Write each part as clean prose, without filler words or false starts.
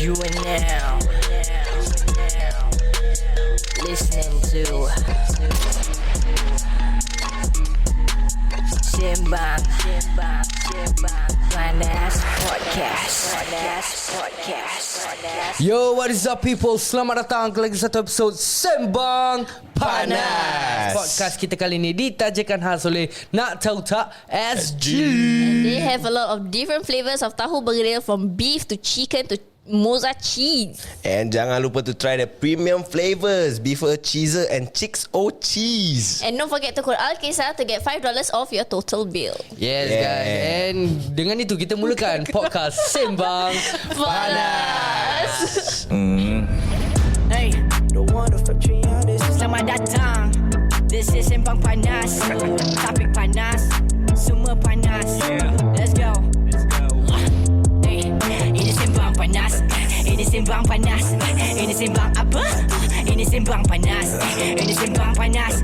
You are now listening to Sembang Panas Podcast. Yo, what is up people? Selamat datang ke lagi satu episod Sembang Panas. Podcast kita kali ini ditajakan khas oleh Nak Tahu Tak SG. And they have a lot of different flavors of tahu bergedil, from beef to chicken to mozzarella cheese. And jangan lupa to try the premium flavors, beef cheeser and chicks o cheese. And don't forget to call Alkisah to get $5 off your total bill. Yes guys. And dengan itu kita mulakan podcast Sembang Panas. Hey, selamat datang. This is Sembang Panas. Topik panas, semua panas. Let's go. Hey, ini Sembang Panas. Ini Sembang Panas. Ini Sembang apa? Ini Sembang Panas. Ini Sembang Panas.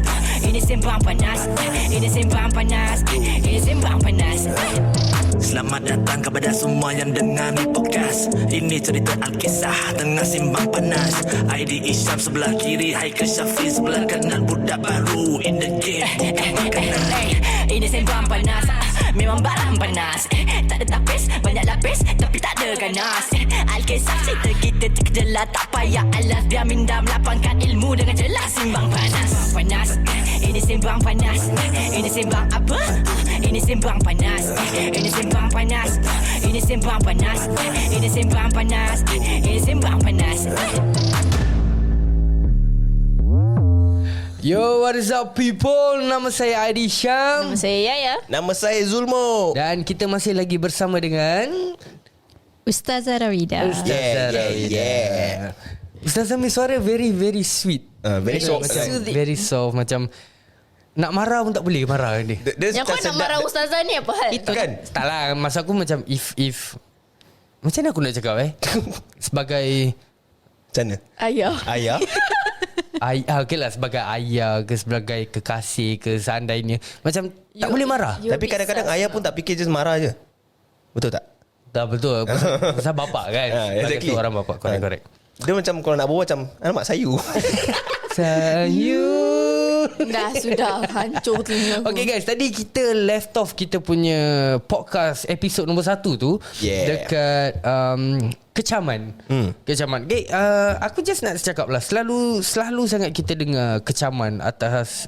Ini Sembang Panas. Ini Sembang Panas. Ini Sembang Panas. Selamat datang kepada semua yang dengar ni podcast. Ini cerita Alkisah tengah simbang panas. ID Isyam sebelah kiri, Haikal Syafiq sebelah kanan. Budak baru in the game, bukan makanan. Ini Sembang Panas. Memang barang panas. Tak ada tapis, banyak lapis, tapi tak ada ganas. Alkisah cerita kita terkejelah, tak payah alas. Biar minda melapangkan ilmu dengan jelas. Sembang Panas. Panas. Ini Sembang Panas. Ini Sembang apa? Ini Sembang Panas. Ini Sembang Panas. Ini Sembang Panas. Ini Sembang Panas. Ini Sembang Panas. Yo, what is up people? Nama saya Adi Syam. Nama saya Yaya. Nama saya Zulmo. Dan kita masih lagi bersama dengan Ustazah Rawida. Ustazah Rawida. Ustazah ni suara very very sweet. Very soft. Macam very soft. Macam nak marah pun tak boleh marah dia. Yang kau nak marah Ustazah ni apa hal? Itu kan. Tak lah, masa aku macam if macam mana aku nak cakap sebagai Macam mana? Ayah. okay lah, sebagai ayah ke sebagai kekasih ke seandainya macam tak boleh marah. Tapi kadang-kadang ayah pun tak fikir, just marah je. Betul tak? Tak betul. Pasal bapak kan. Exactly. Sebagai orang bapak. Correct. Dia macam kalau nak berbual macam alamak sayu. Sayu. Dah sudah hancur telinga aku. Okay guys, tadi kita left off kita punya podcast episod nombor 1 tu dekat kecaman. Kecaman. Okay, aku just nak cakap lah, selalu sangat kita dengar kecaman atas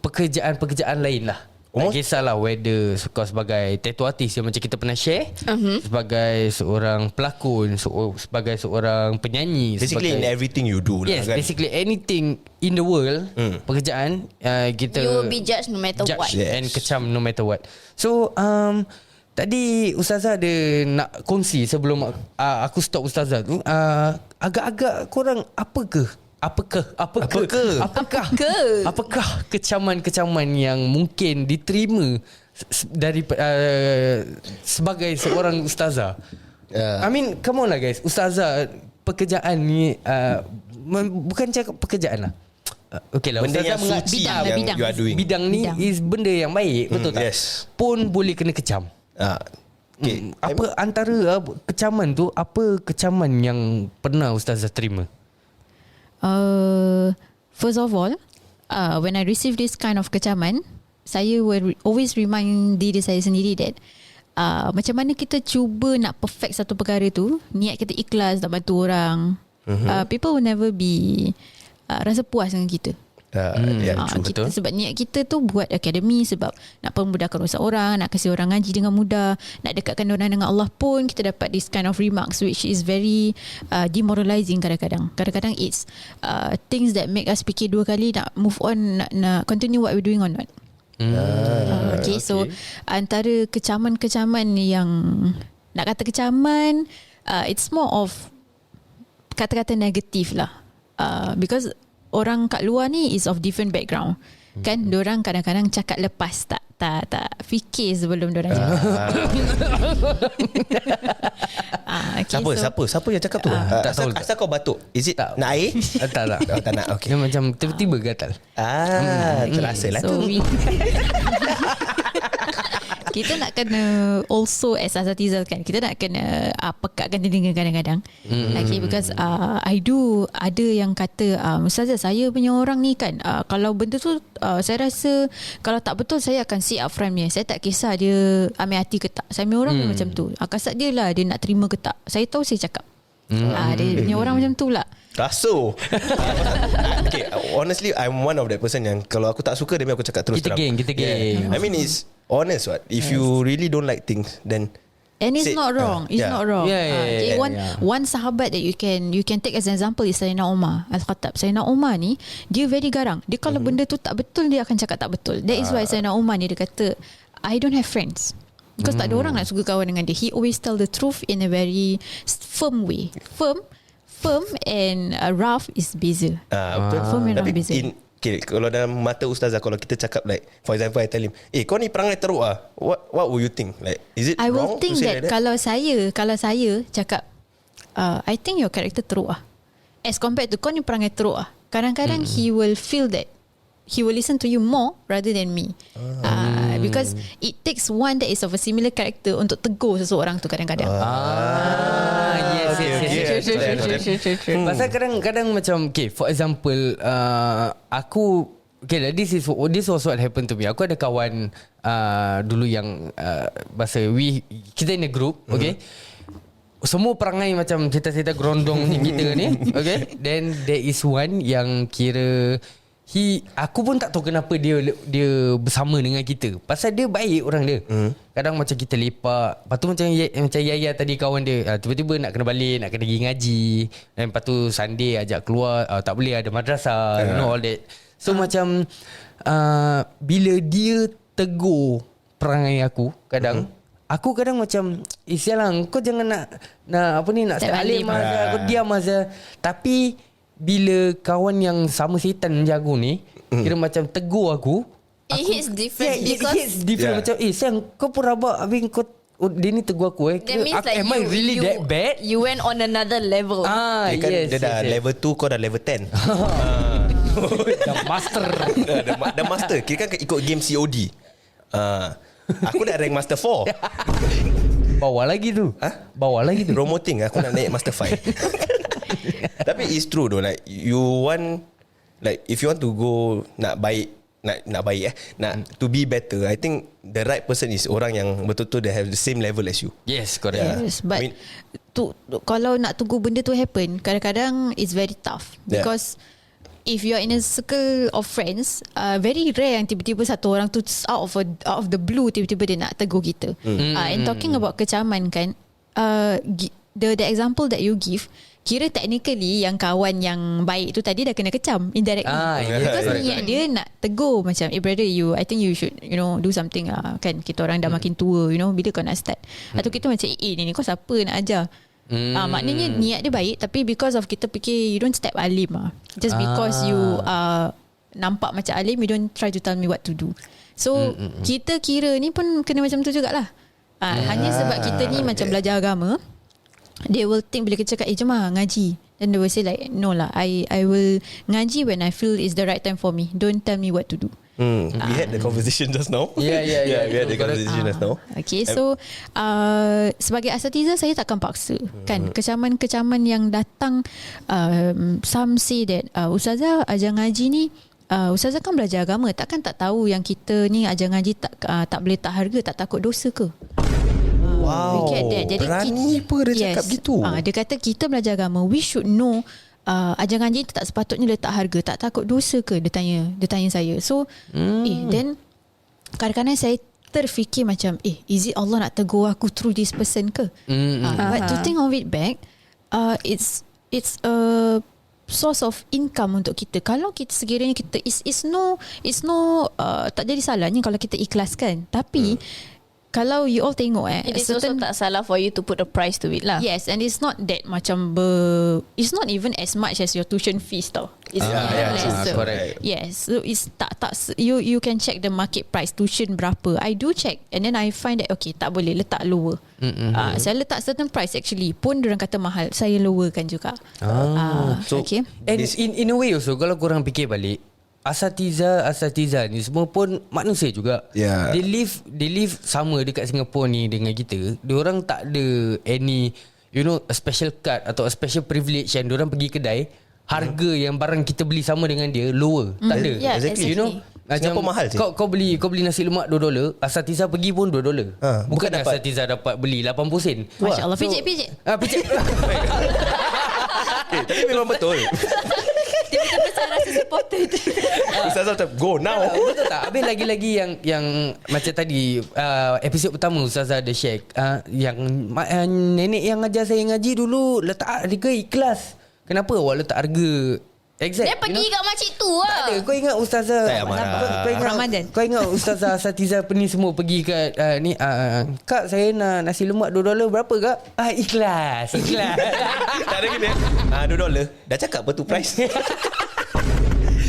pekerjaan-pekerjaan lain lah. Tak kisahlah whether kau sebagai tattoo artist yang macam kita pernah share, sebagai seorang pelakon, sebagai seorang penyanyi, Basically in everything you do lah. Yes, kan? basically anything in the world, pekerjaan kita You will be judged no matter what. and kecam no matter what. So tadi Ustazah ada nak kongsi sebelum aku stop Ustazah tu, agak-agak korang apakah kecaman-kecaman yang mungkin diterima dari sebagai seorang ustazah? I mean, come on lah guys. Ustazah, pekerjaan ni bukan cakap pekerjaan lah. Okay lah, benda ustazah yang suci yang bidang. you are doing. Bidang ni is benda yang baik, betul tak? Yes. Pun boleh kena kecam. Okay. Apa antara kecaman tu, apa kecaman yang pernah ustazah terima? First of all, when I receive this kind of kecaman, saya will always remind diri saya sendiri that macam mana kita cuba nak perfect satu perkara tu, niat kita ikhlas nak bantu orang, people will never be rasa puas dengan kita. Betul. Sebab niat kita tu buat akademi sebab nak pemudahkan urusan orang, nak kasih orang ngaji dengan mudah, nak dekatkan orang dengan Allah pun kita dapat this kind of remarks which is very demoralizing kadang-kadang. Kadang-kadang it's things that make us fikir dua kali nak move on, nak continue what we're doing or not. Okay, so antara kecaman-kecaman yang nak kata kecaman, it's more of kata-kata negatif lah, because orang kat luar ni is of different background. Kan diorang kadang-kadang cakap lepas, tak fikir sebelum diorang cakap. Siapa yang cakap tu? Asal kau batuk? Is it Tak. nak air? Tak. Tak nak. Okay. Dia macam tiba-tiba gatal. Terasa lah so tu. kita nak kena also as asatiza kan, kita nak kena pekatkan telinga kadang-kadang. Okay, because I do ada yang kata Ustazah, saya punya orang ni kan, kalau benda tu saya rasa kalau tak betul saya akan say upfront dia. Saya tak kisah dia ambil hati ke tak. Saya punya orang macam tu. Kasat dia lah dia nak terima ke tak. Saya tahu saya cakap. Dia punya orang macam tu lah. Raso. Okay, honestly I'm one of that person yang kalau aku tak suka, demi aku cakap terus Kita terang. geng. I mean it's honest what. If you really don't like things, then And it's say- not wrong. It's yeah. not wrong. Yeah, One sahabat that you can take as an example is Sayyidina Umar Al-Khattab. Sayyidina Umar ni dia very garang. Dia kalau benda tu tak betul, dia akan cakap tak betul. That is why Sayyidina Umar ni dia kata I don't have friends. Because tak ada orang nak suka kawan dengan dia. He always tell the truth in a very firm way. Firm and rough is beza. betul. Firm and rough Tapi beza. okay, kalau dalam mata ustazah, kalau kita cakap like, for example I tell him, kau ni perangai teruk what would you think? Like, is it I will wrong think to say that, like that? kalau saya cakap I think your character teruk as compared to kau ni perangai teruk kadang-kadang he will feel that he will listen to you more rather than me. Because it takes one that is of a similar character untuk tegur seseorang tu kadang-kadang. Yes. Pasal kadang-kadang macam for example aku this was what happened to me. Aku ada kawan dulu yang masa kita in a group, okay. Semua perangai macam cerita-cerita gerondong ni kita ni, okay. Then there is one yang kira aku pun tak tahu kenapa dia bersama dengan kita. Pasal dia baik orang dia. Kadang macam kita lepak. Lepas tu macam Yaya tadi kawan dia, tiba-tiba nak kena balik, nak kena pergi ngaji. Dan lepas tu Sunday ajak keluar, tak boleh, ada madrasah, you know all that. So macam bila dia tegur perangai aku kadang, aku kadang macam sialang, kau jangan nak step alim aku diam aja. Tapi bila kawan yang sama setan macam aku ni kira macam tegur aku, It hits different it because hits different. Macam sayang, kau pun rabak. Habis kau dia ni tegur aku that means like am I really that bad? You went on another level. Dia kan, yes, dia dah yes. level 2, kau dah level 10. The master. Dah master. Kira kan ikut game COD. Aku dah rank master 4. Bawa lagi tu. Bawa lagi tu. Promoting, aku nak naik master 5. Tapi it's true though, like you want, like if you want to go nak baik, nak to be better, I think the right person is orang yang betul-betul they have the same level as you. Yes, correct. Yes, but I mean, kalau nak tunggu benda tu happen, kadang-kadang it's very tough. Because if you are in a circle of friends, very rare yang tiba-tiba satu orang tu out of the blue tiba-tiba dia nak tegur kita. And talking about kecaman kan, the example that you give, kira technically yang kawan yang baik tu tadi dah kena kecam indirectly. Because niat dia nak tegur macam, brother, I think you should do something kan, kita orang dah makin tua, bila kau nak start. Atau kita macam ni kau siapa nak ajar. Maknanya niat dia baik, tapi because of kita fikir you don't step alim just because you nampak macam alim, you don't try to tell me what to do. So kita kira ni pun kena macam tu jugalah. Hanya sebab kita ni macam belajar agama, they will think bila kita cakap jom ngaji, then they will say like, no lah, I will ngaji when I feel it's the right time for me. Don't tell me what to do. We had the conversation just now. Yeah. We had the conversation just now. Okay, so sebagai asatiza saya takkan paksa kan kecaman-kecaman yang datang. Some say that Ustazah ajar ngaji ni, Ustazah kan belajar agama, takkan tak tahu yang kita ni ajar ngaji tak boleh tak harga, tak takut dosa ke? Wow, Jadi berani apa dia cakap gitu? Dia kata kita belajar agama, we should know ajar ngaji tak sepatutnya letak harga, tak takut dosa ke? Dia tanya saya. So then kadang-kadang saya terfikir macam, is it Allah nak tegur aku through this person ke? But to think of it back, it's a source of income untuk kita. Kalau kita sekiranya kita it's no tak jadi salahnya kalau kita ikhlaskan. Tapi kalau you all tengok It is also tak salah for you to put a price to it lah. Yes, and it's not that macam it's not even as much as your tuition fees tau. It's lesser. Correct. Yes, so it's tak you can check the market price tuition berapa. I do check and then I find that okay, tak boleh letak lower. Saya letak certain price actually pun diorang kata mahal, saya lowerkan juga. So okay. And in a way also, kalau korang fikir balik, asatiza ni semua pun manusia juga. Yeah. They live sama dekat Singapore ni dengan kita. Diorang tak ada any a special card atau a special privilege yang diorang pergi kedai, harga yang barang kita beli sama dengan dia lower. Tak ada. Yeah, Exactly. Macam Singapore mahal je. Kau beli nasi lemak $2, asatiza pergi pun $2. Ha, bukan dapat. Asatiza dapat beli 80 sen. Masya Allah. Pijik. Pijak. Tapi memang betul. Dia betul-betul rasa supported. Ustazah macam go now. Betul tak? Habis lagi-lagi yang macam tadi episod pertama Ustazah ada share yang nenek yang ajar saya ngaji dulu letak harga ikhlas. Kenapa awak letak harga exact? Dia pergi kat makcik tu Tak lah. ada. Kau ingat Ustazah Tak payah marah. Ramadan. Kau ingat Ustazah Asatiza ni semua pergi kat ni Kak saya nak nasi lemak $2 berapa kak? Ikhlas. Tak ada gini. $2. Dah cakap apa tu price?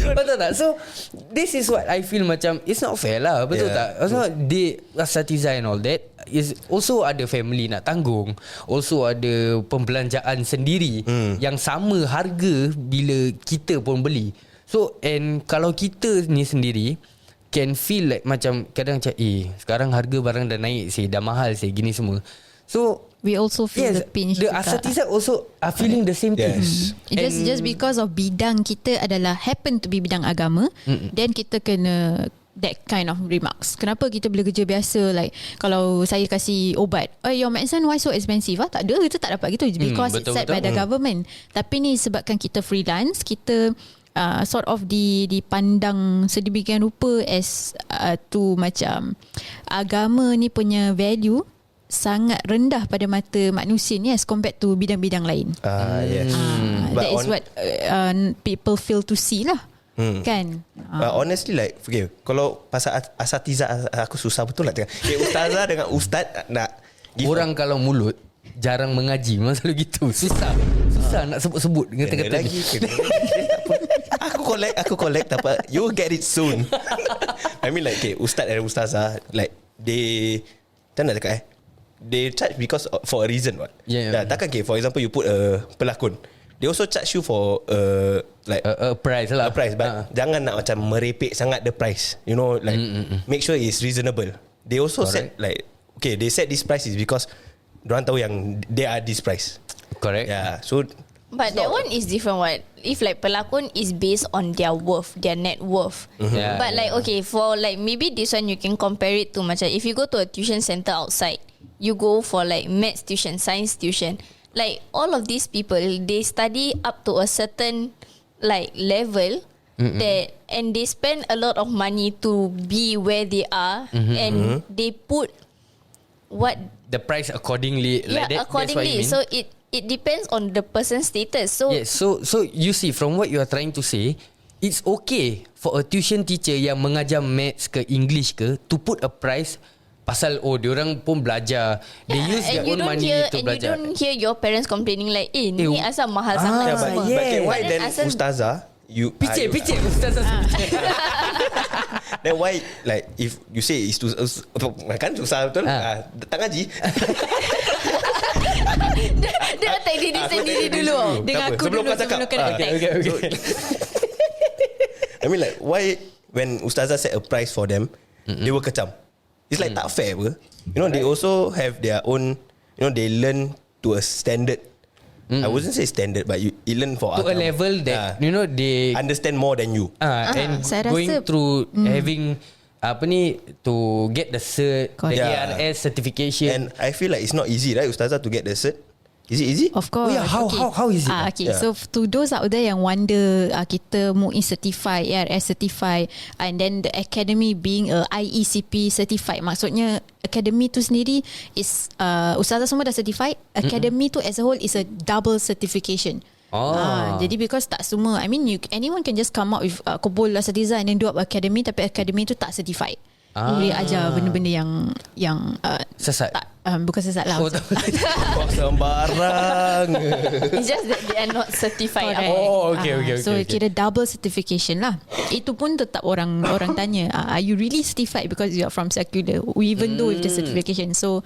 Betul tak? So this is what I feel macam it's not fair lah. Betul tak? Also they Asatiza and all that is also ada family nak tanggung. Also ada pembelanjaan sendiri yang sama harga bila kita pun beli. So and kalau kita ni sendiri can feel like macam kadang macam sekarang harga barang dah naik dah mahal gini semua. So We also feel the pinch the juga. Asatiza also are feeling the same thing. Just because of bidang kita adalah happen to be bidang agama, then kita kena that kind of remarks. Kenapa kita boleh kerja biasa, like kalau saya kasih obat, your medicine why so expensive? Tak ada, kita tak dapat gitu because it's set by the government. Tapi ni sebabkan kita freelance, kita sort of dipandang sedemikian rupa as tu macam agama ni punya value sangat rendah pada mata manusia ni as compared to bidang-bidang lain. Yes. That is what people feel to see lah. Kan? But honestly like kalau pasal asatiza aku susah betul nak cakap. Ustazah dengan ustaz nak Orang kalau mulut jarang mengaji, memang selalu gitu. Susah nak sebut-sebut kata-kata lagi. Aku collect tapi you get it soon. I mean like ustaz dan ustazah like they tak nak cakap they charge because for a reason what. Yeah. Takkan for example you put a pelakon, they also charge you for like a price lah. A price, but jangan nak macam merepek sangat the price. Like make sure it's reasonable. They also Correct. set like they set this price is because diorang tahu yang they are this price. Correct. Yeah. So But that one is different what. If like pelakon is based on their worth, their net worth. Yeah, But like for like maybe this one you can compare it to macam if you go to a tuition center outside, you go for like maths tuition, science tuition. Like all of these people, they study up to a certain like level that and they spend a lot of money to be where they are and they put what The price accordingly like that. accordingly. That's what you mean. So it depends on the person's status. So Yes, so you see from what you are trying to say, it's okay for a tuition teacher yang mengajar maths ke English ke to put a price pasal diorang pun belajar. They use their own money to and belajar. you don't hear your parents complaining like, ni asal mahal sangat but, semua. but why But then asal ustazah you Picit Ustazah. then why like if you say is to kan susah betul tak ngaji. dia attack diri sendiri dulu. Dengan aku sebelum dulu, kau cakap sebelum kena attack. Okay. I mean like why when ustazah set a price for them they will kecam. It's like tak fair apa. They also have their own, they learn to a standard. I wouldn't say standard, but you learn for To a level that they understand more than you. and saya going rasa- through having to get the cert, the Correct. ARS certification. And I feel like it's not easy, right, ustazah, to get the cert. Is it easy? Of course. How is it? Okay, Yeah. so to those out there yang wonder kita MUI certified, ARS certified, and then the academy being a IECP certified, maksudnya academy tu sendiri is ustazah semua dah certified. Academy tu as a whole is a double certification. Jadi because tak semua, I mean anyone can just come up with kumpul asatiza and then do up academy, tapi academy tu tak certified. Boleh ajar benda-benda yang Sesat. tak, bukan sesat lah. Kau sembarang. It's just that they are not certified. Correct. Okay. So kira double certification lah. Itu pun tetap orang tanya, are you really certified because you are from secular, even though with the certification. So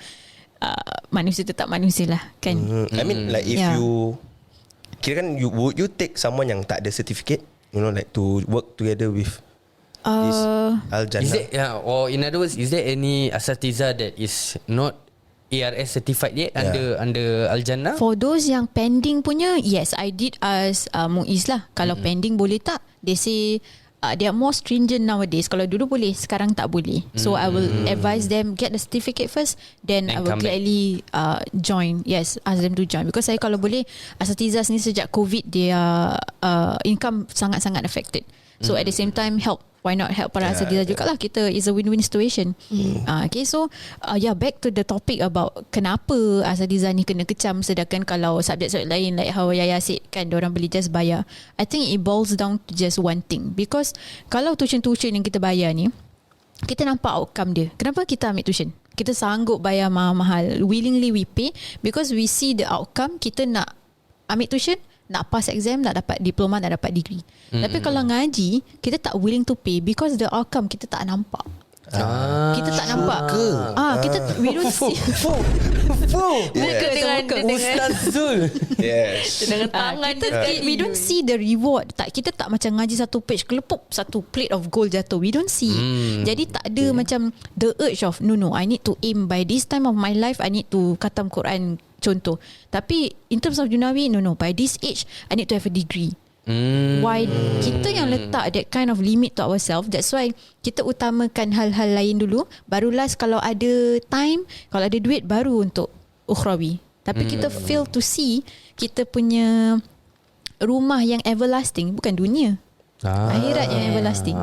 manusia tetap manusia lah kan. I mean like if Yeah. you kira kan would you take someone yang tak ada certificate You know, like to work together with this Al-Jannah? Is there, or in other words, is there any asatiza that is not ARS certified yet under Al-Jannah? For those yang pending punya, yes, I did ask Muiz lah. Kalau pending boleh tak? They say they are more stringent nowadays. Kalau dulu boleh, sekarang tak boleh. So I will advise them get the certificate first, then I will gladly join. Yes, ask them to join. Because saya kalau boleh, asatiza ni sejak COVID, their income sangat-sangat affected. So at the same time, why not help para asatiza jugalah. Kita is a win-win situation. Okay, so back to the topic about kenapa asatiza ni kena kecam, sedangkan kalau subjek-subjek lain like how Yaya said kan, diorang boleh just bayar. I think it boils down to just one thing. Because kalau tuition-tuition yang kita bayar ni, kita nampak outcome dia. Kenapa kita ambil tuition? Kita sanggup bayar mahal-mahal. Willingly we pay because we see the outcome. Kita nak ambil tuition, nak pass exam, nak dapat diploma, nak dapat degree. Tapi kalau ngaji, kita tak willing to pay because the outcome kita tak nampak. Kita tak nampak. Kita we don't see. Ustaz Zul. Yes. Dengan tangan We don't see the reward. Kita tak macam ngaji satu page, kelepuk satu plate of gold jatuh. We don't see. Jadi tak ada macam the urge of no, I need to aim by this time of my life, I need to khatam Quran, contoh. Tapi in terms of dunawi, no, by this age I need to have a degree. Why kita yang letak that kind of limit to ourselves. That's why kita utamakan hal-hal lain dulu, baru last kalau ada time, kalau ada duit, baru untuk ukhrawi. Tapi kita fail to see kita punya rumah yang everlasting, bukan dunia, akhirat yang everlasting.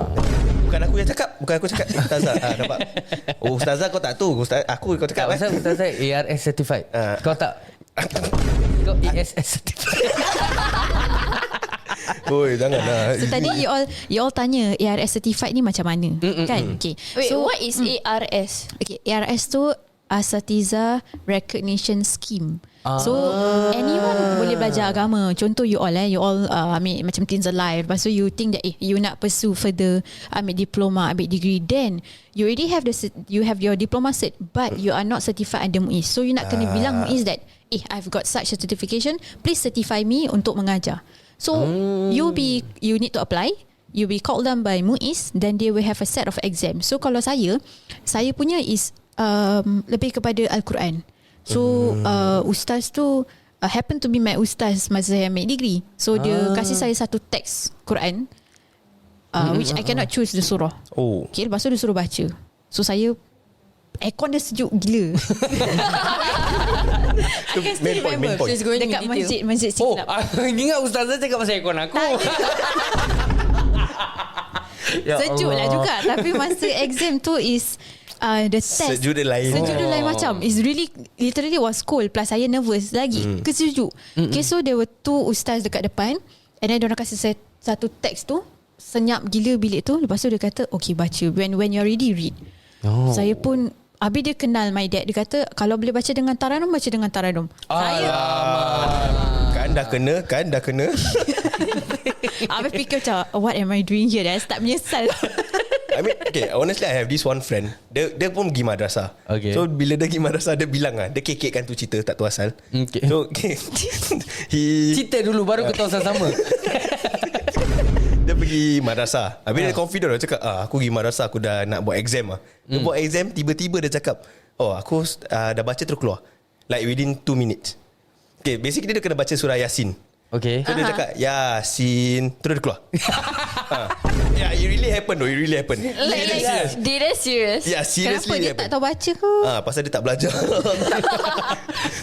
Bukan aku yang cakap, Ustazah. Nampak? Ustazah kau tak tahu, aku kau cakap. Ustazah ARS certified. Kau tak? Kau ESS certified. Oi, janganlah. So tadi you all tanya ARS certified ni macam mana, kan? Okay. Wait, So what is ARS? okay, ARS tu Asatiza Recognition Scheme. So anyone boleh belajar agama. Contoh you all ambil macam Teens Alive. Lepas tu you think that you nak pursue further, ambil diploma, ambil degree, then you already have you have your diploma cert, but you are not certified under MUIS. So you nak kena bilang MUIS that I've got such a certification, please certify me untuk mengajar. So you need to apply, you be called down by MUIS, then they will have a set of exams. So kalau saya punya is lebih kepada Al-Quran. So ustaz tu happen to be my ustaz masa saya ambil degree. So dia kasih saya satu teks Quran, which I cannot choose the surah. Okay, lepas tu dia suruh baca. So saya aircon dia sejuk gila. Main point. Dekat masjid Siglap. Ingat ustazah cakap pasal aircon aku. Sejuk lah juga. Tapi masa exam tu is the test. Sejuk dia lain. Macam it's really literally was cold, plus saya nervous lagi ke sejuk. Okay, so there were two ustaz dekat depan, and then diorang kasih saya satu teks tu, senyap gila bilik tu. Lepas tu dia kata okay, baca, when you're ready read. Saya pun habis dia kenal my dad. Dia kata kalau boleh baca dengan taranum, baca dengan taranum. Saya Kan dah kena. habis fikir macam what am I doing here? Dah start menyesal. I mean, okay, honestly I have this one friend. Dia pun pergi madrasah. Okay. So bila dia pergi madrasah, dia bilang dia kekekkan tu cerita tak tahu asal. Okay. So Cerita dulu baru kita tahu sama. Dia pergi madrasah. Habis dia confident. Dia cakap aku pergi madrasah, aku dah nak buat exam. Dia buat exam, tiba-tiba dia cakap aku dah baca terus keluar, like within 2 minutes. Okay, basically dia kena baca surah Yasin. Okay. So dia cakap Yasin, terus dia keluar. Yeah, it really happened though. It really happened. Did they serious? Yeah, seriously. Kenapa dia tak tahu baca ke? Pasal dia tak belajar.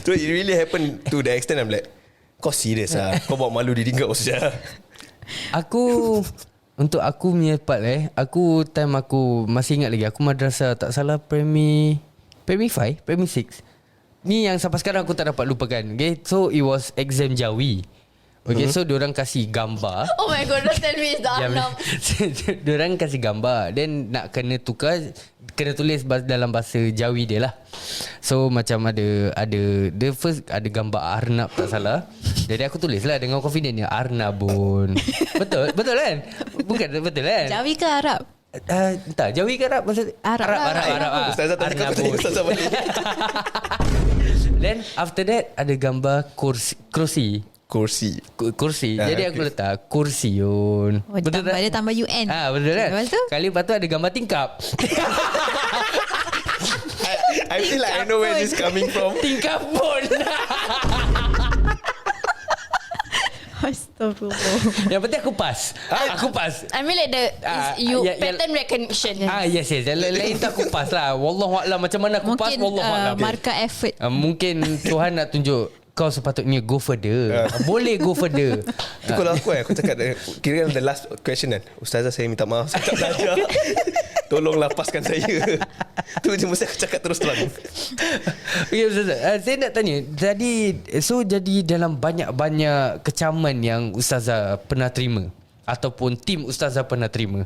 So it really happened to the extent I'm like, kau serius kau bawa malu diri kau saja. Untuk aku punya part time aku masih ingat lagi, aku madrasah tak salah primary 5, primary 6. Ni yang sampai sekarang aku tak dapat lupakan. Okay, so it was exam Jawi. Okay, so diorang kasih gambar. Oh my god, don't tell me it's the Arnab. Diorang kasih gambar, then nak kena tukar, kena tulis dalam bahasa Jawi dia lah. So macam ada the first ada gambar Arnab tak salah. Jadi aku tulis lah dengan confident Arnabun. Betul kan? Bukan betul kan? Jawi ke Arab? Entah, Jawi ke Arab? Maksud Arab. Ustazah tak cakap Ustazah balik. Then after that ada gambar kerusi. kursi. Kursi. Ah, Jadi aku letak kursiun. Oh, dia tambah UN. Betul kan? Lepas tu? Kali lepas tu ada gambar tingkap. I feel like I know where this coming from. Tingkap pun. Astagfirullah. Yang penting aku pas. Aku pas. I mean like pattern recognition. Yes. Lain tak aku pas lah. Wallahualam macam mana aku pas. Mungkin Wallahualam. markah effort. Mungkin Tuhan nak tunjuk kau sepatutnya go further. Boleh go further. Itu kalau aku cakap kira the last question kan. Ustazah saya minta maaf saya tak belajar. Tolong lepaskan saya. Tu je mesti aku cakap terus terang. Okay, Ustazah, saya nak tanya. Jadi dalam banyak-banyak kecaman yang Ustazah pernah terima ataupun tim Ustazah pernah terima,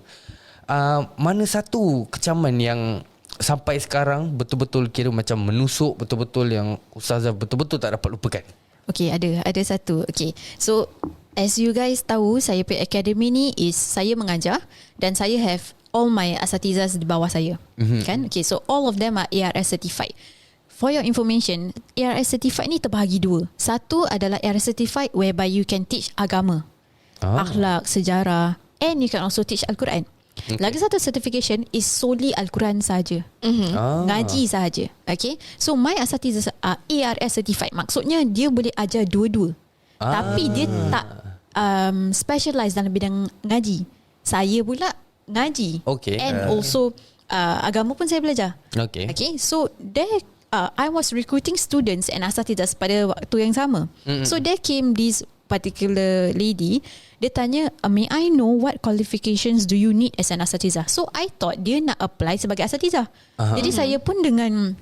mana satu kecaman yang sampai sekarang betul-betul kira macam menusuk, betul-betul yang Ustazah betul-betul tak dapat lupakan? Okay, ada satu. Okay, so as you guys tahu, saya punya academy ni is saya mengajar dan saya have all my asatizah di bawah saya. Kan? Okay, so all of them are ARS certified. For your information, ARS certified ni terbahagi dua. Satu adalah ARS certified whereby you can teach agama, akhlak, sejarah, and you can also teach Al-Quran. Okay. Lagi satu certification is solely Al-Quran saja. Ngaji saja. Okay. So my asatizah are ARS certified. Maksudnya dia boleh ajar dua-dua. Tapi dia tak specialize dalam bidang ngaji. Saya pula ngaji. Okay. And also agama pun saya belajar. Okay. Okay. So there I was recruiting students and asatizah pada waktu yang sama. So there came this particular lady. Dia tanya, may I know what qualifications do you need as an asatizah? So I thought dia nak apply sebagai asatizah. Jadi saya pun dengan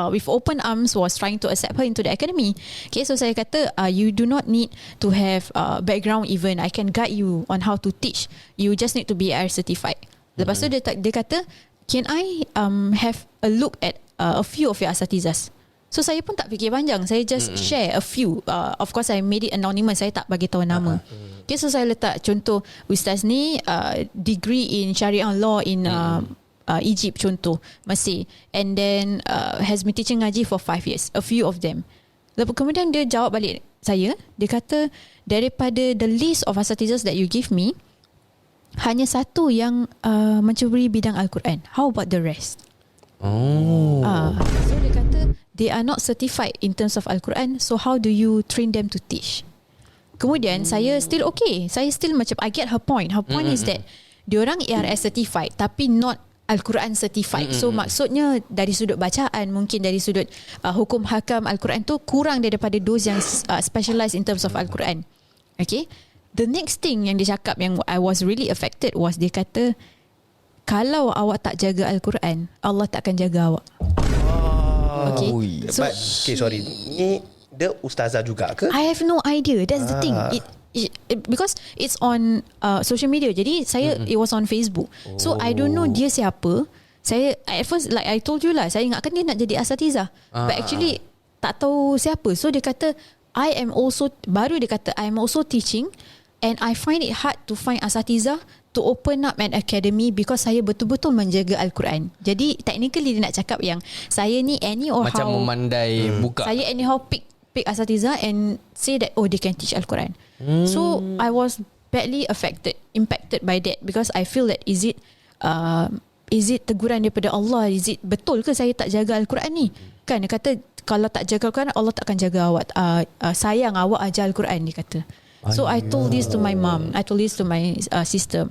with open arms was trying to accept her into the academy. Okay, so saya kata you do not need to have background even. I can guide you on how to teach. You just need to be AR certified. Lepas tu dia kata, can I have a look at a few of your asatizahs? So saya pun tak fikir panjang. Saya just share a few. Of course I made it anonymous. Saya tak bagi tahu nama. Okay, so saya letak contoh Ustaz ni degree in Sharia law in Egypt contoh, Mesir, and then has been teaching ngaji for 5 years. A few of them. Lepas kemudian dia jawab balik saya. Dia kata daripada the list of asatizahs that you give me, hanya satu yang mencuburi bidang Al-Quran. How about the rest? So dia kata they are not certified in terms of Al-Quran. So how do you train them to teach? Kemudian saya still okay. Saya still macam I get her point. Her point is that diorang ARS certified tapi not Al-Quran certified. So maksudnya dari sudut bacaan, mungkin dari sudut hukum hakam Al-Quran tu kurang daripada those yang specialised in terms of Al-Quran. Okay. The next thing yang dia cakap yang I was really affected was dia kata, kalau awak tak jaga Al-Quran, Allah tak akan jaga awak. Okay. So, okay, sorry. Ni dia ustazah juga ke? I have no idea. That's the thing. Because it's on social media. Jadi saya it was on Facebook. So I don't know dia siapa. Saya at first like I told you lah, saya ingatkan dia nak jadi asatizah. But actually tak tahu siapa. So dia kata I am also teaching and I find it hard to find asatizah to open up an academy because saya betul-betul menjaga Al-Quran. Jadi technically dia nak cakap yang saya ni anyhow macam memandai buka. Saya anyhow pick asatizah and say that they can teach Al-Quran. So I was badly impacted by that because I feel that is it teguran daripada Allah? Is it betul ke saya tak jaga Al-Quran ni? Kan dia kata kalau tak jaga Al-Quran, Allah tak akan jaga awak. Sayang awak ajar Al-Quran, dia kata. So I told this to my mom, I told this to my sister,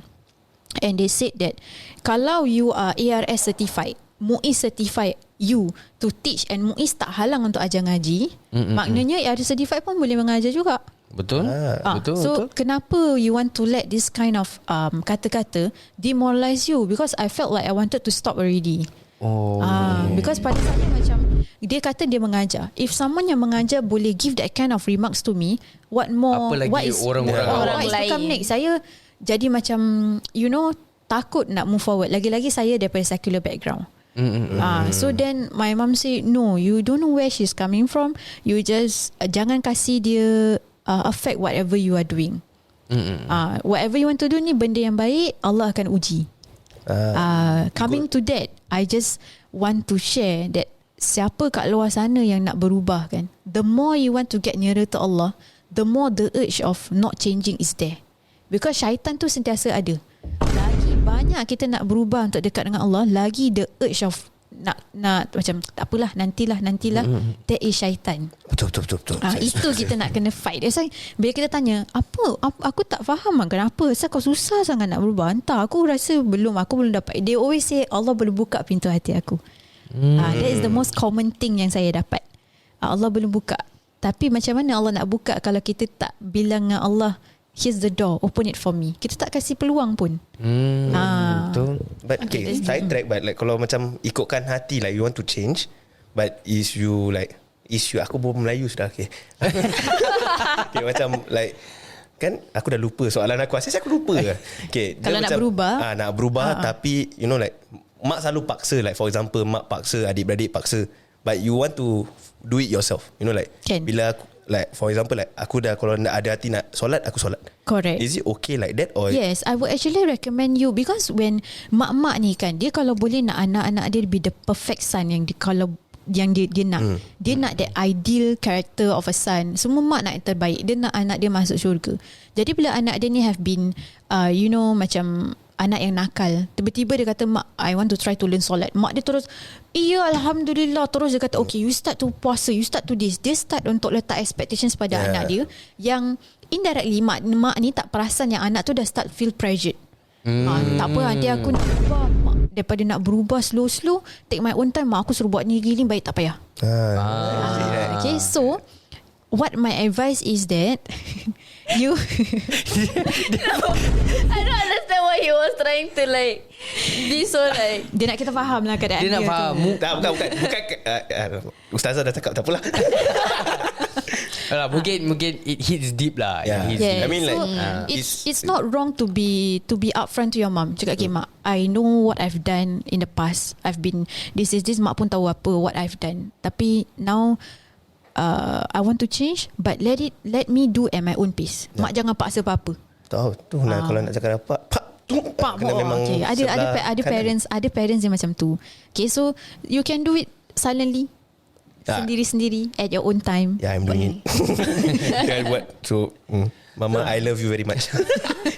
and they said that kalau you are ARS certified, MUIS certified you to teach, and MUIS tak halang untuk ajar ngaji, maknanya ARS certified pun boleh mengajar juga. Betul. Betul. So betul. kenapa you want to let this kind of kata-kata demoralize you? Because I felt like I wanted to stop already. Because pada saya macam dia kata dia mengajar. If someone yang mengajar boleh give that kind of remarks to me, what more? Apalagi what is orang-orang to come next? Saya jadi macam takut nak move forward. Lagi-lagi saya daripada secular background. So then my mom say, no, you don't know where she's coming from. You just jangan kasih dia affect whatever you are doing. Whatever you want to do ni benda yang baik, Allah akan uji. Coming to that, I just want to share that siapa kat luar sana yang nak berubah kan, the more you want to get nearer to Allah, the more the urge of not changing is there. Because syaitan tu sentiasa ada. Lagi banyak kita nak berubah untuk dekat dengan Allah, lagi the urge of nak macam tak apalah, nantilah. That is syaitan. Betul. Itu kita nak kena fight. That's why bila kita tanya, apa aku tak faham kenapa kau susah sangat nak berubah. Entah, aku rasa aku belum dapat. They always say Allah boleh buka pintu hati aku. That is the most common thing yang saya dapat. Allah belum buka. Tapi macam mana Allah nak buka kalau kita tak bilang dengan Allah, here's the door, open it for me. Kita tak kasih peluang pun. Betul. But okay, side track, but like kalau macam ikutkan hati, like you want to change, but is you aku bawa Melayu sudah, okay. Okay, macam like kan aku dah lupa soalan aku. Asyik aku lupa. Okay, Kalau nak berubah, nak berubah tapi you know like mak selalu paksa, like for example mak paksa, adik-beradik paksa, but you want to do it yourself. You know like bila aku, like for example like aku dah kalau nak ada hati nak solat, aku solat. Correct. Is it okay like that or? Yes, I would actually recommend you, because when mak-mak ni kan, dia kalau boleh nak anak-anak dia be the perfect son yang dia nak. Dia nak that ideal character of a son. Semua mak nak yang terbaik. Dia nak anak dia masuk syurga. Jadi bila anak dia ni have been macam anak yang nakal, tiba-tiba dia kata, mak, I want to try to learn solat. Mak dia terus, alhamdulillah. Terus dia kata, okay, you start to puasa, you start to this. Dia start untuk letak expectations pada anak dia, yang indirectly mak ni tak perasan yang anak tu dah start feel pressured. Tak apa, nanti aku nak berubah, mak. Daripada nak berubah slow-slow, take my own time, mak aku suruh buat ni gini, baik tak payah. Okay, so what my advice is that you I don't understand why he was trying to like be so like, dia nak kita faham lah keadaan Dia nak faham. Bukan Ustazah dah cakap tak apalah. Mungkin it hits deep lah. Yeah. It hits deep. I mean like it's not wrong to be upfront to your mom. Cakap, okay mak, I know what I've done in the past. I've been this. Mak pun tahu apa what I've done. Tapi now I want to change, but let me do at my own pace. Mak jangan paksa apa-apa. Tahu tu lah, kalau nak cakap apa pak kena memang okay. Ada parents yang macam tu. Okay, so you can do it silently, sendiri-sendiri at your own time. Yeah, I'm doing it. Jangan buat. So Mama, I love you very much.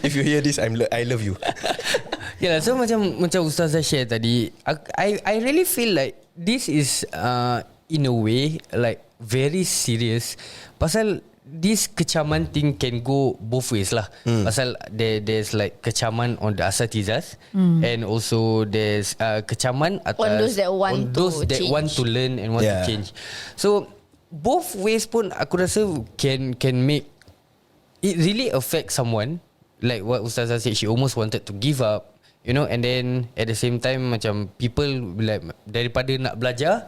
If you hear this, I love you. Yeah, so macam Ustazah share tadi, I really feel like this is in a way like very serious. Pasal this kecaman thing can go both ways lah. Pasal there's like kecaman on the asatizahs, and also there's kecaman atas on those that want to learn and want to change. So both ways pun aku rasa can make it really affect someone. Like what Ustazah said, she almost wanted to give up, you know, and then at the same time macam people like daripada nak belajar,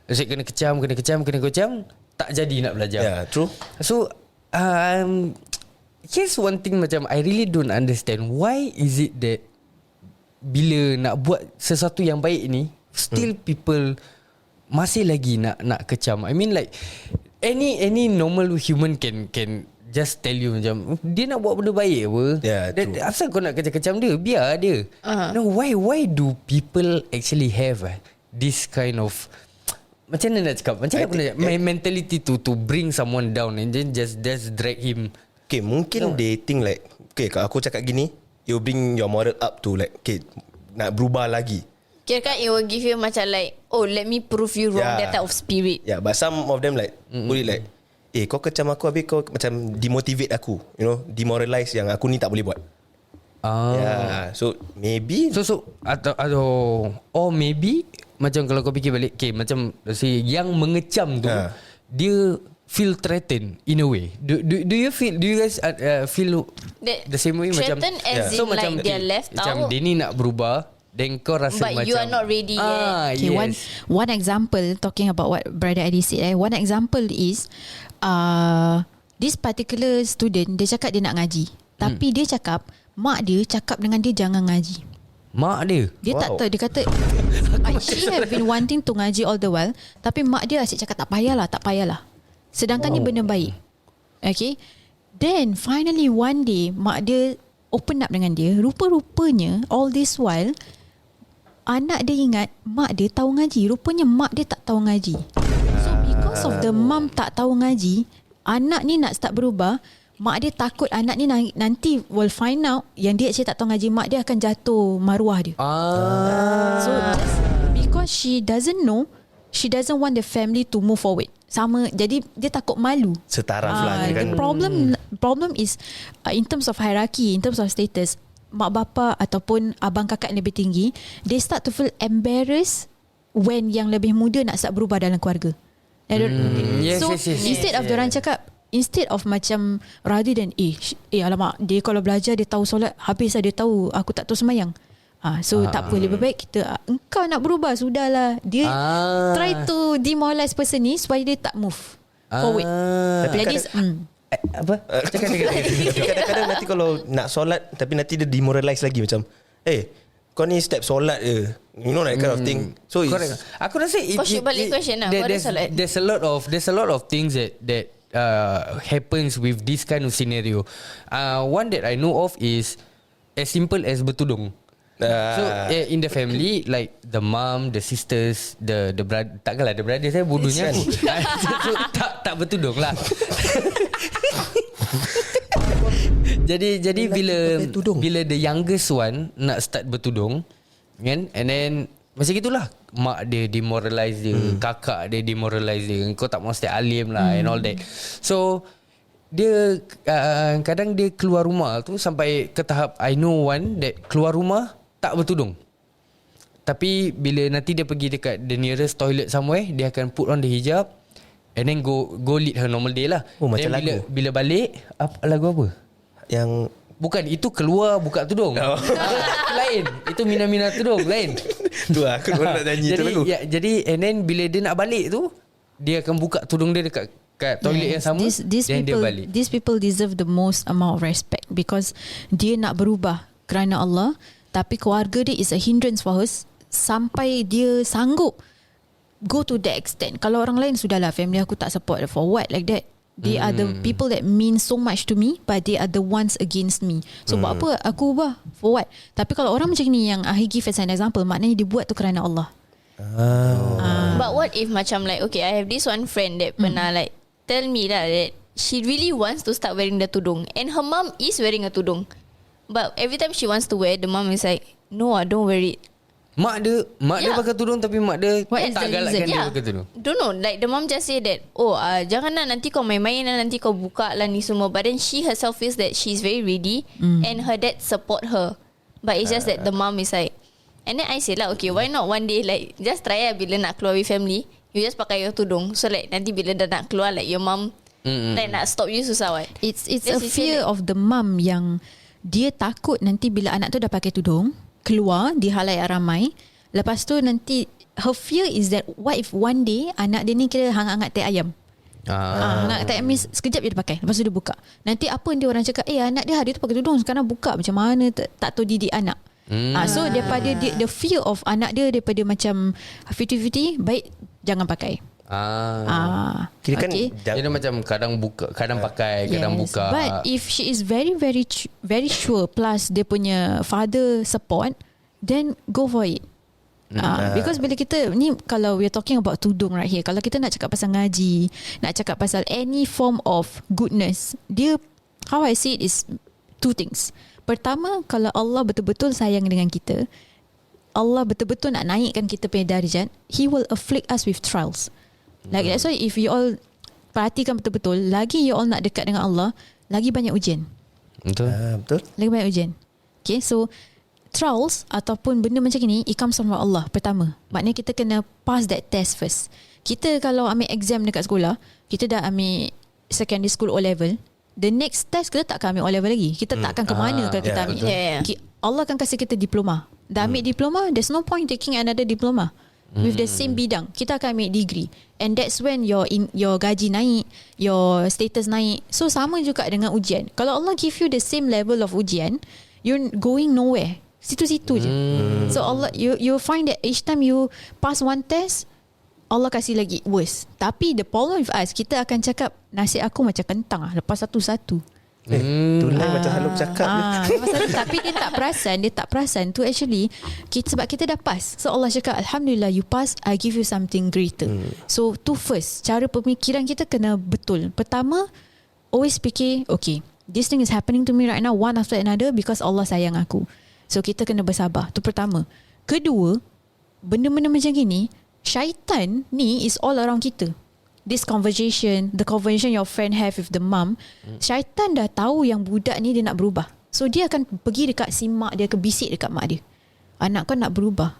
asyik kena kecam, tak jadi nak belajar. Yeah, true. So here's one thing macam I really don't understand, why is it that bila nak buat sesuatu yang baik ni still people masih lagi nak kecam. I mean like any normal human can just tell you macam dia nak buat benda baik apa. Asal kau nak kecam dia, biar dia. No, why do people actually have this kind of, macam mana nak cakap, mentality to bring someone down and then just drag him. Okay, mungkin they think like, okay, kalau aku cakap gini, it will bring your moral up to like, okay, nak berubah lagi. Kira kan it will give you macam like, oh, let me prove you wrong, that type of spirit. Yeah, but some of them like put it like, kau kecam aku, habis kau macam demotivate aku, you know, demoralize yang aku ni tak boleh buat. Yeah, so maybe atau maybe macam kalau kau fikir balik, okay, macam si yang mengecam tu dia feel threatened in a way. Do you guys feel the same way? Threatened macam as in like they're left macam out. dia ni nak berubah, then kau rasa but macam you are not ready yet. Okay, one example, talking about what Brother Adi said, one example is this particular student, dia cakap dia nak ngaji, tapi dia cakap mak dia cakap dengan dia jangan ngaji. Mak dia tak tahu, dia kata she have been wanting to ngaji all the while, tapi mak dia asyik cakap tak payahlah. Sedangkan ni benda baik. Okay, then finally one day mak dia open up dengan dia. Rupa-rupanya all this while anak dia ingat mak dia tahu ngaji. Rupanya mak dia tak tahu ngaji. So because of the mum tak tahu ngaji, anak ni nak start berubah, mak dia takut anak ni nanti will find out yang dia actually tak tahu ngaji, mak dia akan jatuh maruah dia. So just because she doesn't know, she doesn't want the family to move forward. Sama, jadi dia takut malu. Setaraf lah The kan. problem is in terms of hierarchy, in terms of status, mak bapa ataupun abang kakak yang lebih tinggi, they start to feel embarrassed when yang lebih muda nak start berubah dalam keluarga. Yes, So yes, yes. instead of diorang cakap, instead of macam rather than alamak, dia kalau belajar dia tahu solat, habis dia tahu aku tak tahu sembahyang. So tak apa, lebih baik kita engkau nak berubah, sudahlah. Dia try to demoralize person ni supaya dia tak move forward. Jadi Apa? Kadang-kadang nanti kalau nak solat tapi nanti dia demoralize lagi macam, kau ni step solat je. You know that kind of thing. So Correct. Aku rasa Kau should balik question lah. there's a lot of things that happens with this kind of scenario. One that I know of is as simple as bertudung. So in the family, like the mom, the sisters, the brother, takkanlah the brother saya bodohnya aku. So, tak bertudung lah. Jadi bila the youngest one nak start bertudung kan, and then macam gitulah, mak dia demoralize dia, kakak dia demoralize dia, kau tak mau stay alim lah and all that. So dia kadang dia keluar rumah tu sampai ke tahap I know one that keluar rumah tak bertudung. Tapi bila nanti dia pergi dekat the nearest toilet somewhere, dia akan put on the hijab and then go lead her normal day lah. Macam then lagu. bila balik lagu apa? yang Bukan, itu keluar buka tudung. Lain. Itu mina-mina tudung lain. tu lah, aku nak nyanyi tu lagu. Jadi and then bila dia nak balik tu, dia akan buka tudung dia dekat toilet yang sama. Then dia balik. These people deserve the most amount of respect because dia nak berubah kerana Allah, tapi keluarga dia is a hindrance for her sampai dia sanggup go to that extent. Kalau orang lain sudahlah, family aku tak support, for what like that? They are the people that mean so much to me, but they are the ones against me. So buat apa aku ubah? For what? Tapi kalau orang macam ni yang I give as an example, maknanya dia buat tu kerana Allah. But what if macam like, okay, I have this one friend that pernah like tell me lah that she really wants to start wearing the tudung, and her mom is wearing a tudung, but every time she wants to wear, the mom is like, no, don't wear it. Mak dia pakai tudung, tapi mak dia tak galakkan dia pakai tudung. Don't know, like the mom just say that, janganlah nanti kau main-main lah, nanti kau buka lah ni semua. But then she herself feels that she's very ready, and her dad support her. But it's just that the mom is like, and then I say lah, okay, why not one day like just try lah, bila nak keluar with family, you just pakai your tudung. So like nanti bila dah nak keluar, like your mom like nak stop you susah what. It's a fear of the mum yang dia takut nanti bila anak tu dah pakai tudung, keluar di halayak ramai, lepas tu nanti her fear is that what if one day anak dia ni kira hangat-hangat teh ayam. Hangat teh ayam means sekejap je dia pakai, lepas tu dia buka. Nanti apa dia orang cakap, anak dia hari tu pakai tudung, sekarang buka macam mana, tak tahu didik anak. So daripada the fear of anak dia, daripada macam 50-50, baik jangan pakai. Kira kan Dia macam kadang buka, kadang pakai, kadang buka. But if she is very very very sure, plus dia punya father support, then go for it. Because bila kita ni, kalau we're talking about tudung right here, kalau kita nak cakap pasal ngaji, nak cakap pasal any form of goodness, dia, how I see it is two things. Pertama, kalau Allah betul-betul sayang dengan kita, Allah betul-betul nak naikkan kita punya darjat, He will afflict us with trials. Like that's why if you all perhatikan betul-betul, lagi you all nak dekat dengan Allah, lagi banyak ujian. Betul. Lagi banyak ujian. Okay, so trials ataupun benda macam ni, it comes from Allah pertama. Maknanya kita kena pass that test first. Kita kalau ambil exam dekat sekolah, kita dah ambil secondary school O-level, the next test kita tak akan ambil O-level lagi. Kita tak akan ke mana kalau kita ambil. Allah akan kasih kita diploma. Dah ambil diploma, there's no point taking another diploma with the same bidang. Kita akan ambil degree, and that's when your gaji naik, your status naik. So sama juga dengan ujian. Kalau Allah give you the same level of ujian, you're going nowhere. Situ-situ je. So Allah, you find that each time you pass one test, Allah kasih lagi worse. Tapi the problem with us, kita akan cakap nasib aku macam kentang lah, lepas satu-satu. Tunai macam selalu bercakap Tapi dia tak perasan tu actually sebab kita dah pass. So Allah cakap Alhamdulillah you pass, I give you something greater. So tu first, cara pemikiran kita kena betul. Pertama, always fikir, okay, this thing is happening to me right now one after another because Allah sayang aku. So kita kena bersabar. Tu pertama. Kedua, benda-benda macam gini, syaitan ni is all around kita. This conversation, the conversation your friend have with the mum, syaitan dah tahu yang budak ni dia nak berubah. So dia akan pergi dekat si mak dia, bisik dekat mak dia. Anak kau nak berubah.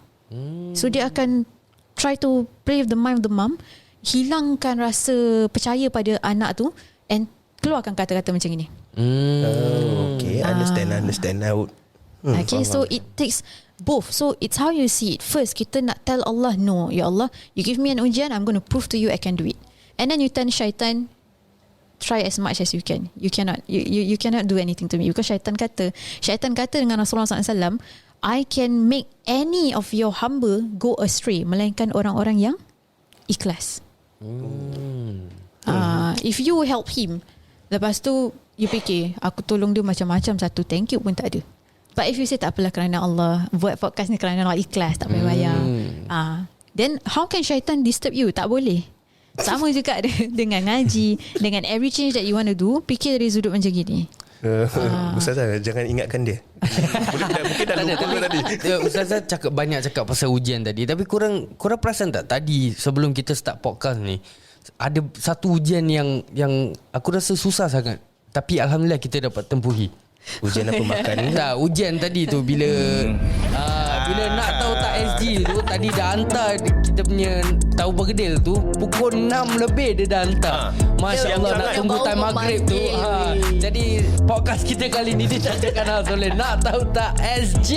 So dia akan try to play with the mind of the mum, hilangkan rasa percaya pada anak tu and keluarkan kata-kata macam ini. Okay, understand. Okay, so it takes both. So it's how you see it. First, kita nak tell Allah, no, ya Allah, you give me an ujian, I'm going to prove to you I can do it. And then you tell syaitan, try as much as you can. You cannot do anything to me because syaitan kata dengan Rasulullah SAW, I can make any of your hamba go astray, melainkan orang-orang yang ikhlas. If you help him, lepas tu you fikir aku tolong dia macam-macam, satu thank you pun tak ada. But if you say tak apalah kerana Allah, buat podcast ni kerana Allah, ikhlas, tak payah bayar, then how can syaitan disturb you? Tak boleh. Sama juga dengan ngaji, dengan every change that you want to do, fikir dari sudut macam gini. Ustazah, jangan ingatkan dia. Mungkin dah lupa tadi. Ustazah banyak cakap pasal ujian tadi. Tapi korang perasan tak tadi sebelum kita start podcast ni, ada satu ujian yang aku rasa susah sangat, tapi Alhamdulillah kita dapat tempuhi. Ujian apa makan ni? Tak, ujian tadi tu bila nak tahu tak SG tu tadi dah hantar kita punya tahu bergedil tu pukul 6 lebih dia dah hantar. Masya Allah, nak tunggu time maghrib tu. Jadi podcast kita kali ni dicacakan oleh Nak Tahu Tak SG.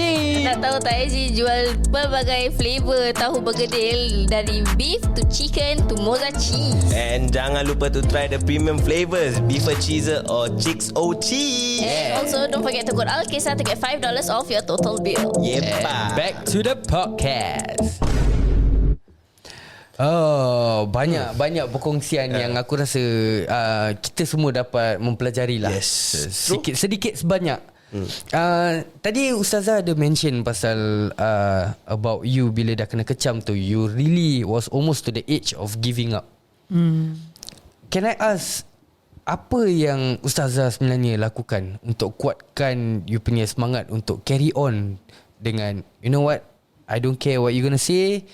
Nak Tahu Tak SG jual berbagai flavor tahu bergedil, dari beef to chicken to mozzarella cheese. And jangan lupa to try the premium flavors, beef cheese or chicks cheese. And also don't forget to code Alkisah to get $5 off your total bill. Yepa. Back to the podcast. Banyak perkongsian yang aku rasa kita semua dapat mempelajari lah. Yes. Sedikit sebanyak. Tadi Ustazah ada mention pasal about you bila dah kena kecam tu, you really was almost to the age of giving up. Can I ask, apa yang Ustazah sebenarnya lakukan untuk kuatkan you punya semangat untuk carry on dengan, you know what, I don't care what you gonna say,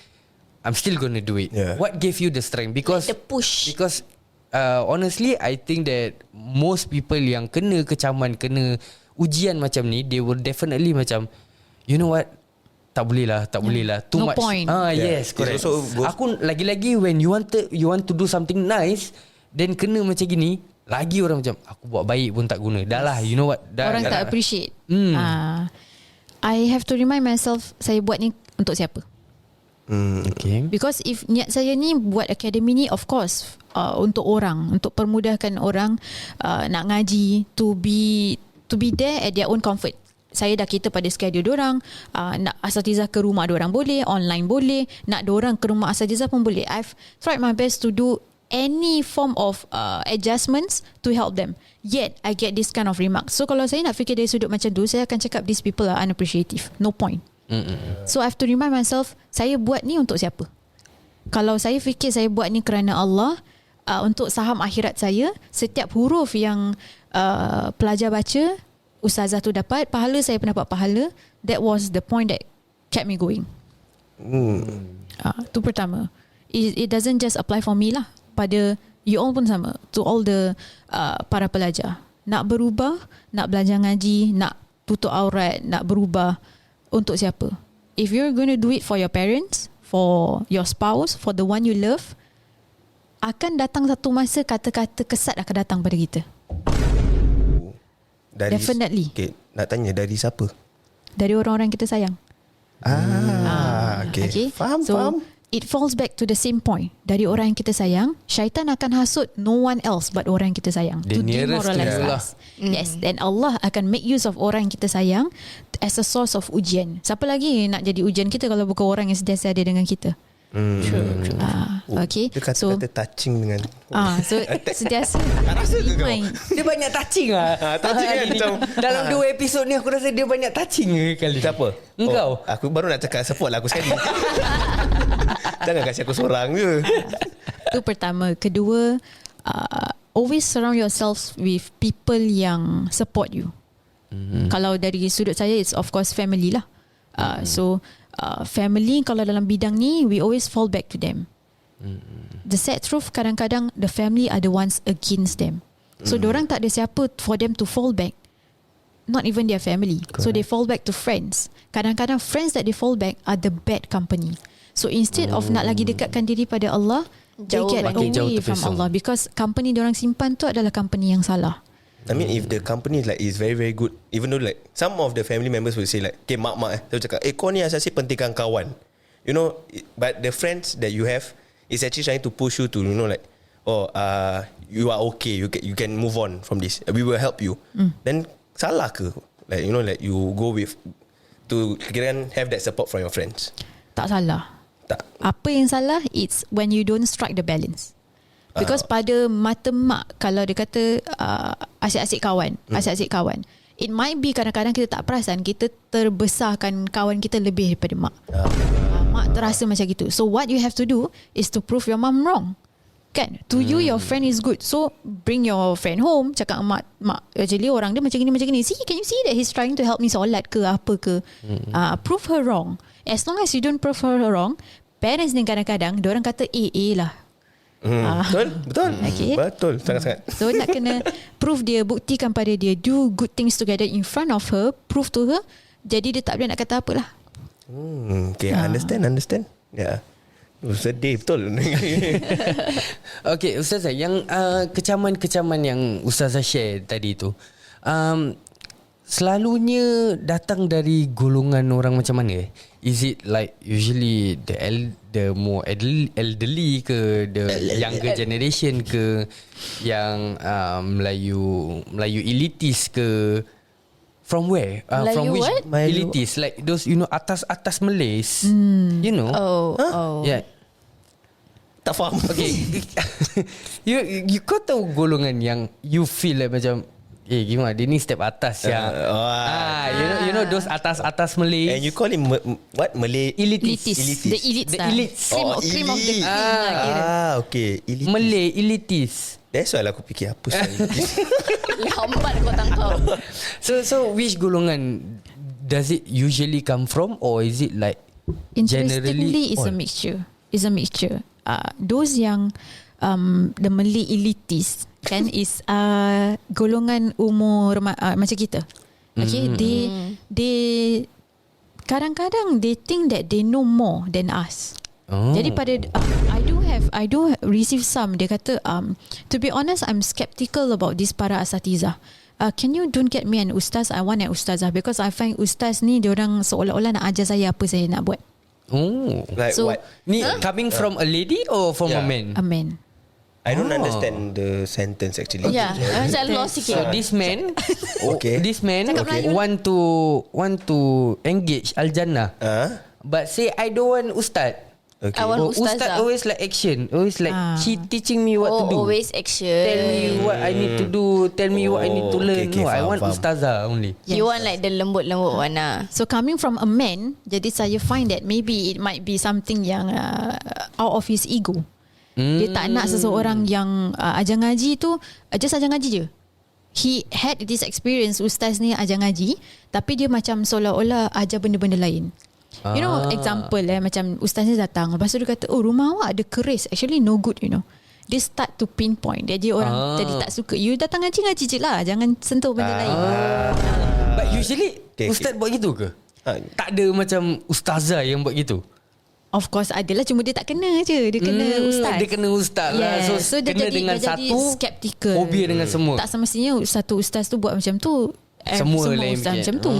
I'm still gonna do it. What gave you the strength? Because the push. Because honestly, I think that most people yang kena kecaman, kena ujian macam ni, they will definitely macam, you know what, tak boleh lah, too no much point. Yes, correct. Aku lagi-lagi when you want to do something nice, then kena macam gini, lagi orang macam aku buat baik pun tak guna. Dah lah, you know what, orang tak appreciate. I have to remind myself, saya buat ni untuk siapa. Okay. Because if niat saya ni buat akademi ni, of course untuk orang, untuk permudahkan orang nak ngaji, to be there at their own comfort. Saya dah cater pada schedule diorang, nak asatizah ke rumah diorang boleh, online boleh, nak diorang ke rumah asatizah pun boleh. I've tried my best to do any form of adjustments to help them. Yet I get this kind of remarks. So kalau saya nak fikir dari sudut macam tu, saya akan cakap these people are unappreciative. No point. So I have to remind myself, saya buat ni untuk siapa? Kalau saya fikir saya buat ni kerana Allah, untuk saham akhirat saya, setiap huruf yang pelajar baca, ustazah tu dapat pahala, saya pun dapat pahala. That was the point that kept me going. Tu pertama. It doesn't just apply for me lah, pada you all pun sama, to all the para pelajar. Nak berubah, nak belajar ngaji, nak tutup aurat, nak berubah, untuk siapa? If you're going to do it for your parents, for your spouse, for the one you love, akan datang satu masa kata-kata kesat akan datang pada kita. Definitely. Okay, nak tanya dari siapa? Dari orang-orang kita sayang. Okay. Faham. It falls back to the same point. Dari orang yang kita sayang, syaitan akan hasut no one else but orang yang kita sayang, The to nearest demoralize to us. Yes, then Allah akan make use of orang yang kita sayang as a source of ujian. Siapa lagi nak jadi ujian kita kalau bukan orang yang sentiasa ada dengan kita? Okay. Dia kata-kata touching dengan So sentiasa rasa ke kau? remind. Dia banyak touching lah. touching kan macam Dalam 2 episod ni aku rasa dia banyak touching kali. Siapa? Engkau. Aku baru nak cakap support lah aku sekali. Jangan kasih aku seorang je. Itu pertama. Kedua, always surround yourself with people yang support you. Kalau dari sudut saya, it's of course family lah. So family, kalau dalam bidang ni, we always fall back to them. The sad truth, kadang-kadang the family are the ones against them. So diorang tak ada siapa for them to fall back. Not even their family. So they fall back to friends. Kadang-kadang friends that they fall back are the bad company. So instead of nak lagi dekatkan diri pada Allah, they Jauh get makin jauh away from terpesong. Allah, because company diorang simpan tu adalah company yang salah. I mean, if the company is very very good, even though like some of the family members will say like, okay, mak-mak saya cakap, kau ni asal pentingkan kawan, you know, but the friends that you have is actually trying to push you to, you know, like, you are okay, you can move on from this, we will help you. Then salah ke, like, you know, like you go with to kira have that support from your friends? Tak salah. Tak. Apa yang salah, it's when you don't strike the balance. Because pada mata mak, kalau dia kata asyik-asyik kawan, asyik-asyik kawan, it might be kadang-kadang kita tak perasan, kita terbesarkan kawan kita lebih daripada mak. Mak terasa macam gitu. So what you have to do is to prove your mom wrong. Kan? To you, your friend is good. So bring your friend home, cakap mak, actually orang dia macam ni. See, can you see that he's trying to help me solat ke apa ke? Prove her wrong. As long as you don't prove her wrong, parents ni kadang-kadang diorang kata lah. Betul. Okay. Betul, sangat-sangat. So nak kena prove dia, buktikan pada dia, do good things together in front of her, prove to her. Jadi dia tak boleh nak kata apa lah. Okay, understand. Yeah. Sedih betul. Okay, Ustazah, yang kecaman-kecaman yang Ustazah share tadi tu, selalunya datang dari golongan orang macam mana? Is it like usually the more elderly ke, the younger generation ke, yang Melayu elitis ke? From where? Melayu From which what? elitis? Like those, you know, atas Malays. You know? Yeah. Tak faham. Okay. you kau tahu golongan yang you feel like macam gimana dia ni step atas yang you know those atas Malay. And you call him what? Malay Elitis. Elitis. The elites The lah. elites. Cream of the cream lah kira. Okay. Elitis. Malay elitis. That's why aku fikir apa sih elitis. Lambat kau tangkap. So which golongan does it usually come from, or is it like Interestingly, generally it's a all? mixture. It's a mixture. Those yang the Malay elitis kan is golongan umur macam kita. Okay, they kadang-kadang they think that they know more than us. Jadi pada I do receive some, dia kata to be honest, I'm skeptical about this para asatizah. Can you don't get me an ustaz, I want an ustazah, because I find ustaz ni diorang seolah-olah nak ajar saya apa saya nak buat. Like So, what? Ni coming from a lady or from a Yeah. man? Amen. I don't understand the sentence actually. Ya, macam lost So sikit. this man, Okay. this man Cakap Melayu. want to engage Al Jannah, but say I don't want ustaz. I want Ustaz ustazah. always like action, always like she teaching me what to do. Always action. Tell me what I need to do, tell me what I need to learn. okay, No, I faham, want faham. ustazah only. You want like the lembut-lembut one lah. So coming from a man, jadi saya find that maybe it might be something yang out of his ego. Dia tak nak seseorang yang ajar ngaji tu just ajar ngaji je. He had this experience, ustaz ni ajar ngaji, tapi dia macam seolah-olah ajar benda-benda lain. You know, example macam ustaz ni datang, lepas tu dia kata, rumah awak ada keris, actually no good, you know. Dia start to pinpoint. Dia orang tadi tak suka, you datang ngaji je lah, jangan sentuh benda lain. But usually ustaz buat gitu ke? Tak ada macam ustazah yang buat gitu. Of course adalah, cuma dia tak kena je. Dia kena ustaz. Dia kena ustaz lah. Yes. So dia kena jadi, dengan dia jadi satu skeptical. fobia dengan semua. Tak semestinya satu ustaz tu buat macam tu. Semua lain ustaz fikir. macam tu.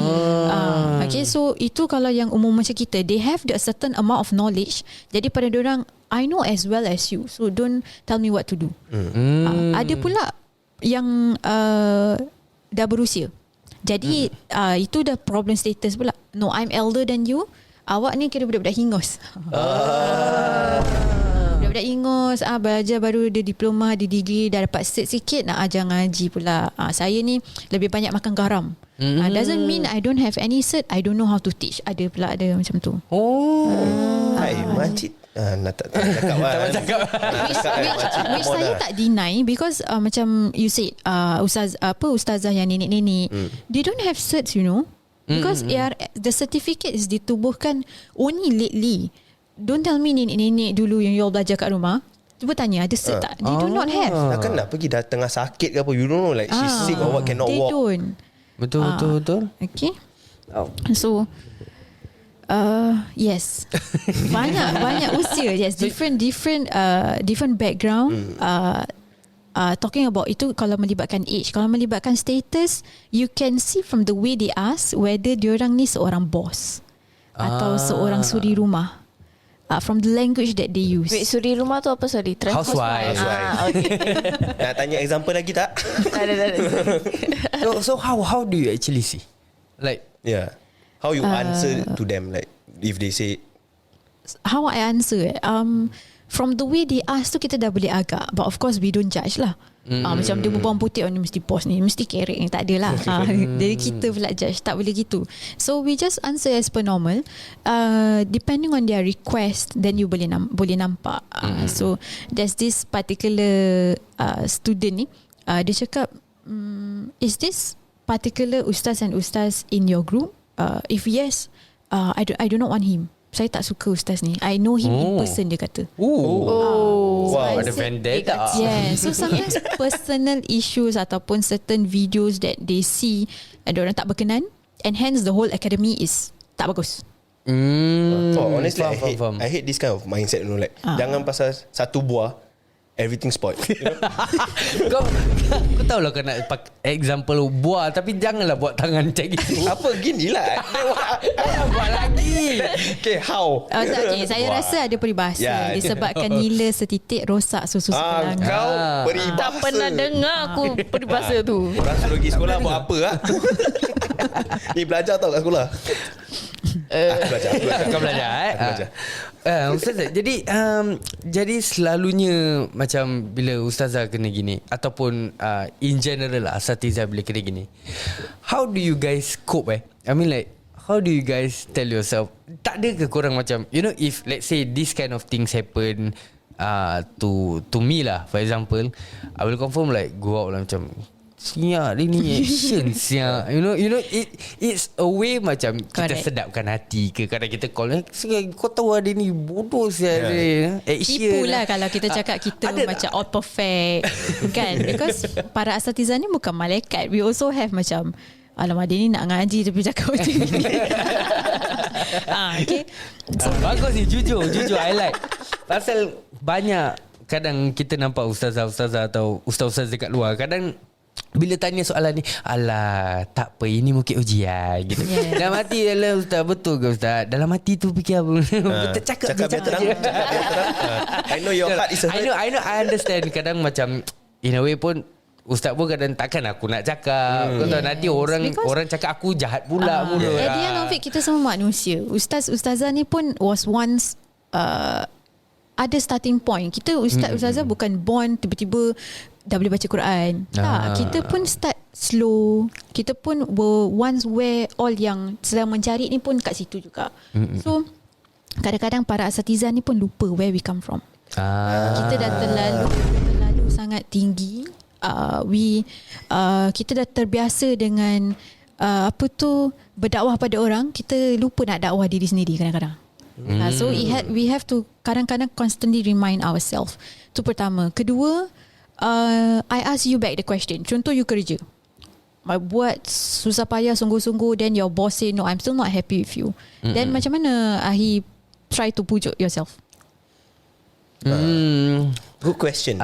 Okay, so itu kalau yang umum macam kita, they have a certain amount of knowledge. Jadi pada diorang, I know as well as you, so don't tell me what to do. Ada pula yang dah berusia. Jadi itu dah problem status pula. No, I'm elder than you. awak ni kira budak-budak hingus. Budak-budak ingus, belajar baru dia diploma, dia degree, dah dapat cert sikit, nak ajar ngaji pula. Saya ni lebih banyak makan garam. Doesn't mean I don't have any cert, I don't know how to teach. Ada pula ada macam tu. Hai makcik nak tak cakap Which saya tak deny because macam you said ustazah yang nenek-nenek, they don't have certs, you know, because the certificate is ditubuhkan only lately. Don't tell me nenek-nenek dulu yang you all belajar kat rumah, cuba tanya ada cert tak? They do not have. Takkan nak pergi dah tengah sakit ke apa, you don't know, like she's sick or what, cannot they walk. don't. Betul. Okay. So yes, banyak usia. Yes, different background. Talking about itu kalau melibatkan age, kalau melibatkan status, you can see from the way they ask whether diorang ni seorang boss atau seorang suri rumah. From the language that they use. Wait, suri rumah tu apa? Sorry, Housewife. Okay. Nak tanya example lagi tak? Ada. So how do you actually see? Like Yeah. How you answer to them, like if they say How I answer from the way they ask tu kita dah boleh agak, but of course we don't judge lah. Macam dia berbawang putih, ni mesti boss ni, mesti kerek ni, tak adalah. Jadi kita pula judge, tak boleh gitu. So we just answer as per normal. Depending on their request, then you boleh nampak. So there's this particular student ni, dia cakap, is this particular ustaz and ustaz in your group? If yes, I do not want him. Saya tak suka ustaz ni. I know him in person, dia kata. wow, I ada said, vendetta. yeah, so sometimes personal issues ataupun certain videos that they see and diorang tak berkenan, and hence the whole academy is tak bagus. honestly Faham. I hate this kind of mindset, you know, like jangan pasal satu buah everything spoiled, you know? Kau tahu lah kau nak example buah, tapi janganlah buat tangan macam gitu. Apa gini lah. Buat lagi. Okay, how? Okay, saya rasa ada peribahasa. Ya, Disebabkan nila setitik rosak susu sebilangan. Kau peribahasa. Tak pernah dengar aku peribahasa tu. Orang suruh pergi sekolah buat apa lah? Ni belajar tau kat sekolah. Aku belajar. Kau belajar Aku belajar. Ustazah, jadi selalunya macam bila ustazah kena gini, ataupun in general lah asatizah bila kena gini, how do you guys cope I mean like, how do you guys tell yourself, tak ada ke korang macam, you know, if let's say this kind of things happen to me lah, for example, I will confirm like go out lah macam, siap dia ni action siap, you know it's a way macam kita Correct. sedapkan hati ke, kadang kita call kau tahu ada ni bodoh siap dia action Tipu lah kalau kita cakap kita ada macam all perfect kan, because para asatizah ni bukan malaikat. We also have macam, alamak dia ni nak ngaji tapi cakap macam ni. Okay. bagus ni, jujur I like. Pasal banyak kadang kita nampak ustazah-ustazah atau ustaz-ustaz dekat luar, kadang bila tanya soalan ni, alah tak apa, ini mungkin ujian gitu. Dalam hati, alah ustaz, betul ke ustaz? Dalam hati tu fikir apa? Betul, cakap biar terang. I know your heart is a hurt. I know, I understand. Kadang macam in a way pun ustaz pun kadang takkan aku nak cakap. Kau tahu nanti orang cakap aku jahat pula mula. At the end of it, kita semua manusia. Ustazah ni pun was once ada starting point. Kita ustazah bukan born tiba-tiba dah boleh baca Quran. Tak, kita pun start slow. Kita pun were once where all yang sedang mencari ni pun kat situ juga. So kadang-kadang para asatizah ni pun lupa where we come from. Kita dah terlalu sangat tinggi. Kita dah terbiasa dengan berdakwah pada orang. Kita lupa nak dakwah diri sendiri kadang-kadang. So we have to kadang-kadang constantly remind ourselves. Itu pertama. Kedua, I ask you back the question. Contoh you kerja, buat susah payah sungguh-sungguh, then your boss say no, I'm still not happy with you. Then macam mana he try to pujuk yourself? Good question.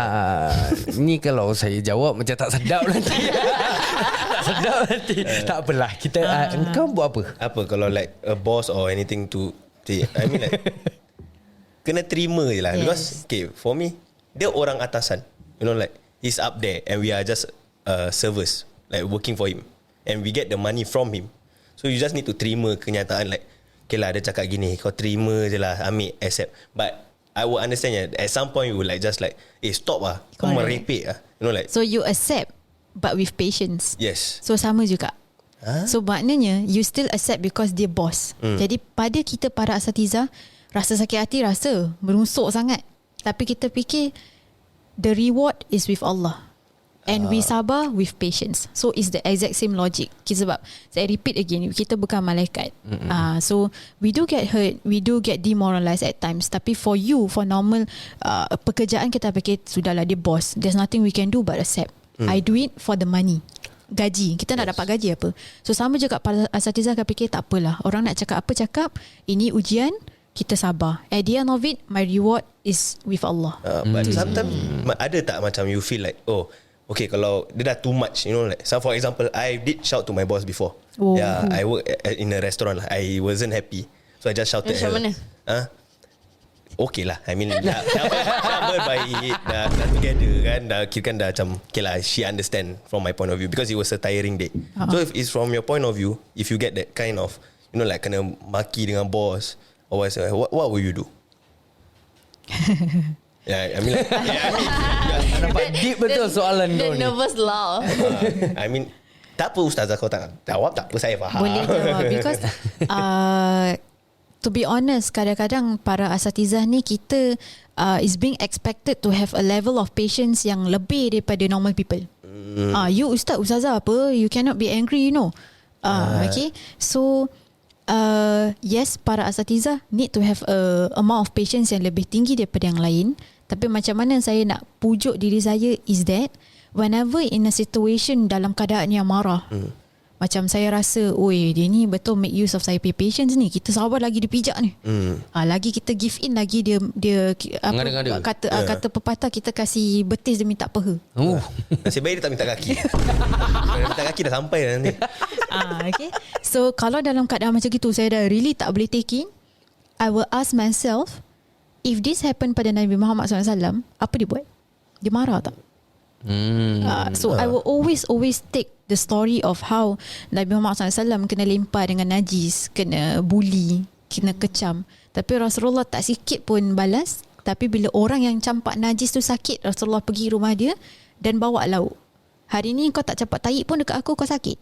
Ni kalau saya jawab macam tak sedap nanti. Tak sedap nanti. Tak apalah. Kita engkau buat apa? Apa kalau like a boss or anything to say, I mean like kena terima je lah. Yes. Because okay, for me, dia orang atasan, you know, like he's up there and we are just servers, like working for him, and we get the money from him. So you just need to terima kenyataan, like okay lah, dia cakap gini, kau terima je lah, ambil, accept. But I will understand at some point you will like just like, stop lah, kau Correct. merepek lah, you know, like. So you accept but with patience. Yes. So sama juga. So maknanya you still accept because dia boss. Jadi pada kita para asatiza, rasa sakit hati, rasa merusuk sangat. Tapi kita fikir the reward is with Allah. And we sabar with patience. So it's the exact same logic. Sebab saya repeat again, kita bukan malaikat. So we do get hurt, we do get demoralized at times. Tapi for you, for normal pekerjaan, kita fikir sudahlah dia boss. There's nothing we can do but accept. I do it for the money. Gaji, kita nak dapat gaji apa. So sama juga para asatiza akan fikir tak apalah, orang nak cakap apa cakap, ini ujian, kita sabar. At the end of it, my reward is with Allah. But sometimes ada tak macam you feel like, oh, okay, kalau dia dah too much, you know, like, so for example, I did shout to my boss before. Yeah, I work in a restaurant lah. I wasn't happy, so I just shouted at her. Macam mana? Okay lah, I mean dah berbaik, dah together kan, dah kira kan dah macam, okay lah, she understand from my point of view because it was a tiring day. So if it's from your point of view, if you get that kind of, you know, like kena maki dengan boss or what will you do? Yeah, I mean like, Nampak deep betul soalan kau The ni. nervous laugh. I mean, tak apa ustazah, kau tak jawab tak apa, saya faham. Boleh jawab because to be honest, kadang-kadang para asatizah ni kita is being expected to have a level of patience yang lebih daripada normal people. You ustazah apa, you cannot be angry, you know. Okay, so yes, para asatizah need to have a amount of patience yang lebih tinggi daripada yang lain. Tapi macam mana saya nak pujuk diri saya is that whenever in a situation dalam keadaan yang marah, macam saya rasa, oi, dia ni betul make use of saya punya patience ni. Kita sabar lagi dia pijak ni. Lagi kita give in, lagi dia apa, Ngada-ngada. kata pepatah, kita kasih betis dia minta peha. Nasib baik dia tak minta kaki. Kalau dia minta kaki dah sampai dah nanti. Okay. So kalau dalam keadaan macam gitu saya dah really tak boleh take in, I will ask myself, if this happen pada Nabi Muhammad SAW, apa dia buat? Dia marah tak? So I will always take the story of how Nabi Muhammad SAW kena lempar dengan najis, kena bully, kena kecam. Tapi Rasulullah tak sikit pun balas. Tapi bila orang yang campak najis tu sakit, Rasulullah pergi rumah dia dan bawa lauk. Hari ni kau tak campak tahi pun dekat aku, kau sakit.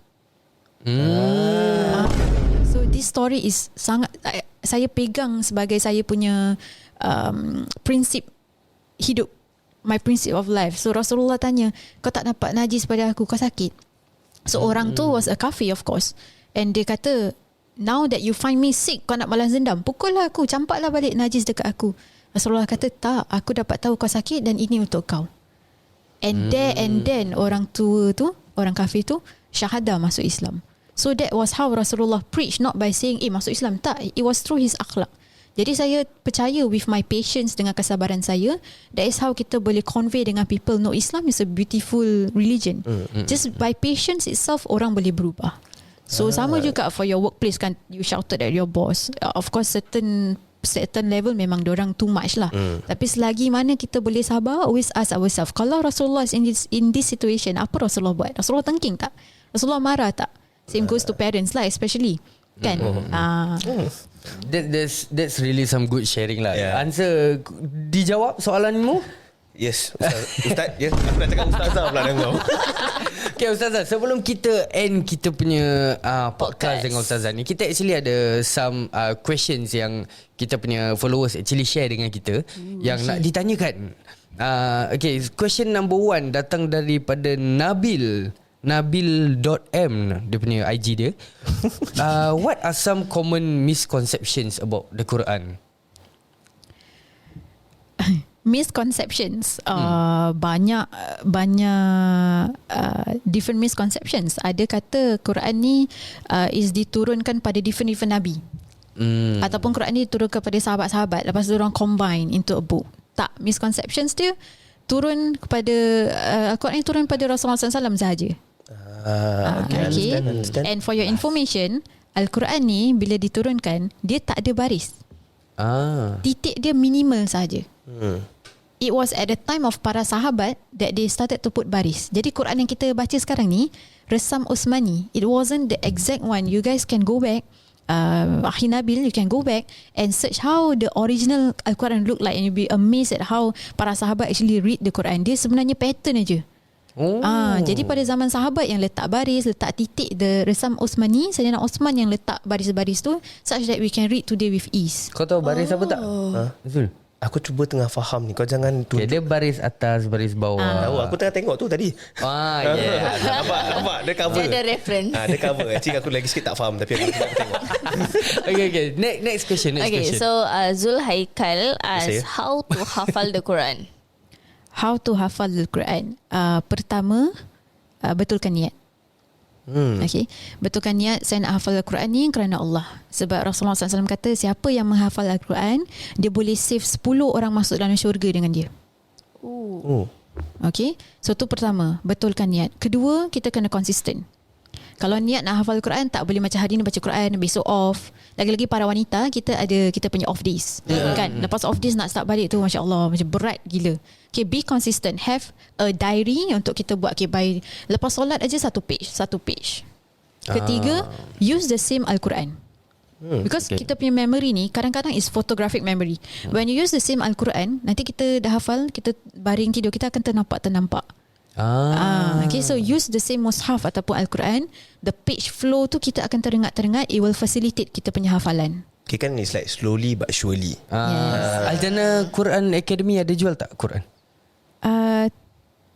So this story is sangat, saya pegang sebagai saya punya prinsip hidup, my principle of life. So Rasulullah tanya, kau tak dapat najis pada aku, kau sakit. So orang tu was a kafir of course, and dia kata, now that you find me sick, kau nak balas dendam, pukullah aku, campaklah balik najis dekat aku. Rasulullah kata, tak, aku dapat tahu kau sakit dan ini untuk kau. And there and then orang tua tu, orang kafir tu syahadah masuk Islam. So that was how Rasulullah preach, not by saying masuk Islam. Tak, it was through his akhlak. Jadi saya percaya with my patience, dengan kesabaran saya, that is how kita boleh convey dengan people, no, Islam is a beautiful religion. Just by patience itself, orang boleh berubah. So sama juga for your workplace kan, you shouted at your boss. Of course certain level memang diorang too much lah. Tapi selagi mana kita boleh sabar, always ask ourselves, kalau Rasulullah is in this situation, apa Rasulullah buat? Rasulullah tengking tak? Rasulullah marah tak? Same goes to parents lah, especially kan. That's really some good sharing lah. Yeah. Answer dijawab soalanmu? Yes, Ustaz. Yes, aku nak cakap Ustazah pula dengan kau. Okay Ustazah, sebelum kita end kita punya podcast dengan Ustazah ni, kita actually ada some questions yang kita punya followers actually share dengan kita yang nak ditanyakan. Okay, question number 1 datang daripada Nabil.m, dia punya IG dia. What are some common misconceptions about the Quran? Misconceptions, banyak different misconceptions. Ada kata Quran ni is diturunkan pada different nabi, ataupun Quran ni diturunkan pada sahabat-sahabat, lepas tu orang combine into a book. Tak, misconceptions dia turun kepada Quran ni turun pada Rasulullah SAW sahaja. Okay. Understand. And for your information, Al-Quran ni bila diturunkan, dia tak ada baris. Titik dia minimal saja. It was at the time of para sahabat that they started to put baris. Jadi Quran yang kita baca sekarang ni, resam Osmani, it wasn't the exact one. You guys can go back Akhi Nabil, you can go back and search how the original Al-Quran look like, and you'll be amazed at how para sahabat actually read the Quran. Dia sebenarnya pattern aja. Jadi pada zaman sahabat yang letak baris, letak titik, the Resam Osmani, Sayyidina Osman yang letak baris-baris tu, such that we can read today with ease. Kau tahu baris apa tak? Zul. Aku cuba tengah faham ni. Kau jangan tunjuk. Dia baris atas, baris bawah. Tahu, aku tengah tengok tu tadi. Nampak dia cover. Dia ada reference. Dia cover. Actually aku lagi sikit tak faham, tapi aku tengok. Okay. Next question. Okay, so Zul Haikal asks how to hafal the Quran. How to hafal the Quran? Pertama, betulkan niat. Okay, betulkan niat. Saya nak hafal Al-Quran ni kerana Allah. Sebab Rasulullah SAW kata, siapa yang menghafal Al-Quran, dia boleh save 10 orang masuk dalam syurga dengan dia. Okay, so tu pertama, betulkan niat. Kedua, kita kena konsisten. Kalau niat nak hafal Al-Quran, tak boleh macam hari ni baca Quran, besok off. Lagi-lagi para wanita, kita ada kita punya off days. Kan? Lepas off days nak start balik tu, Masya Allah, macam berat gila. Okay, be consistent. Have a diary untuk kita buat. Okay, by lepas solat aja satu page. Ketiga, use the same Al-Quran. Because kita punya memory ni kadang-kadang is photographic memory. When you use the same Al-Quran, nanti kita dah hafal, kita baring tidur, kita akan ternampak. Okay, so use the same mushaf ataupun Al-Quran, the page flow tu kita akan teringat, it will facilitate kita punya hafalan. Okay, kan it's like slowly but surely. Aljana Quran Academy ada jual tak Quran?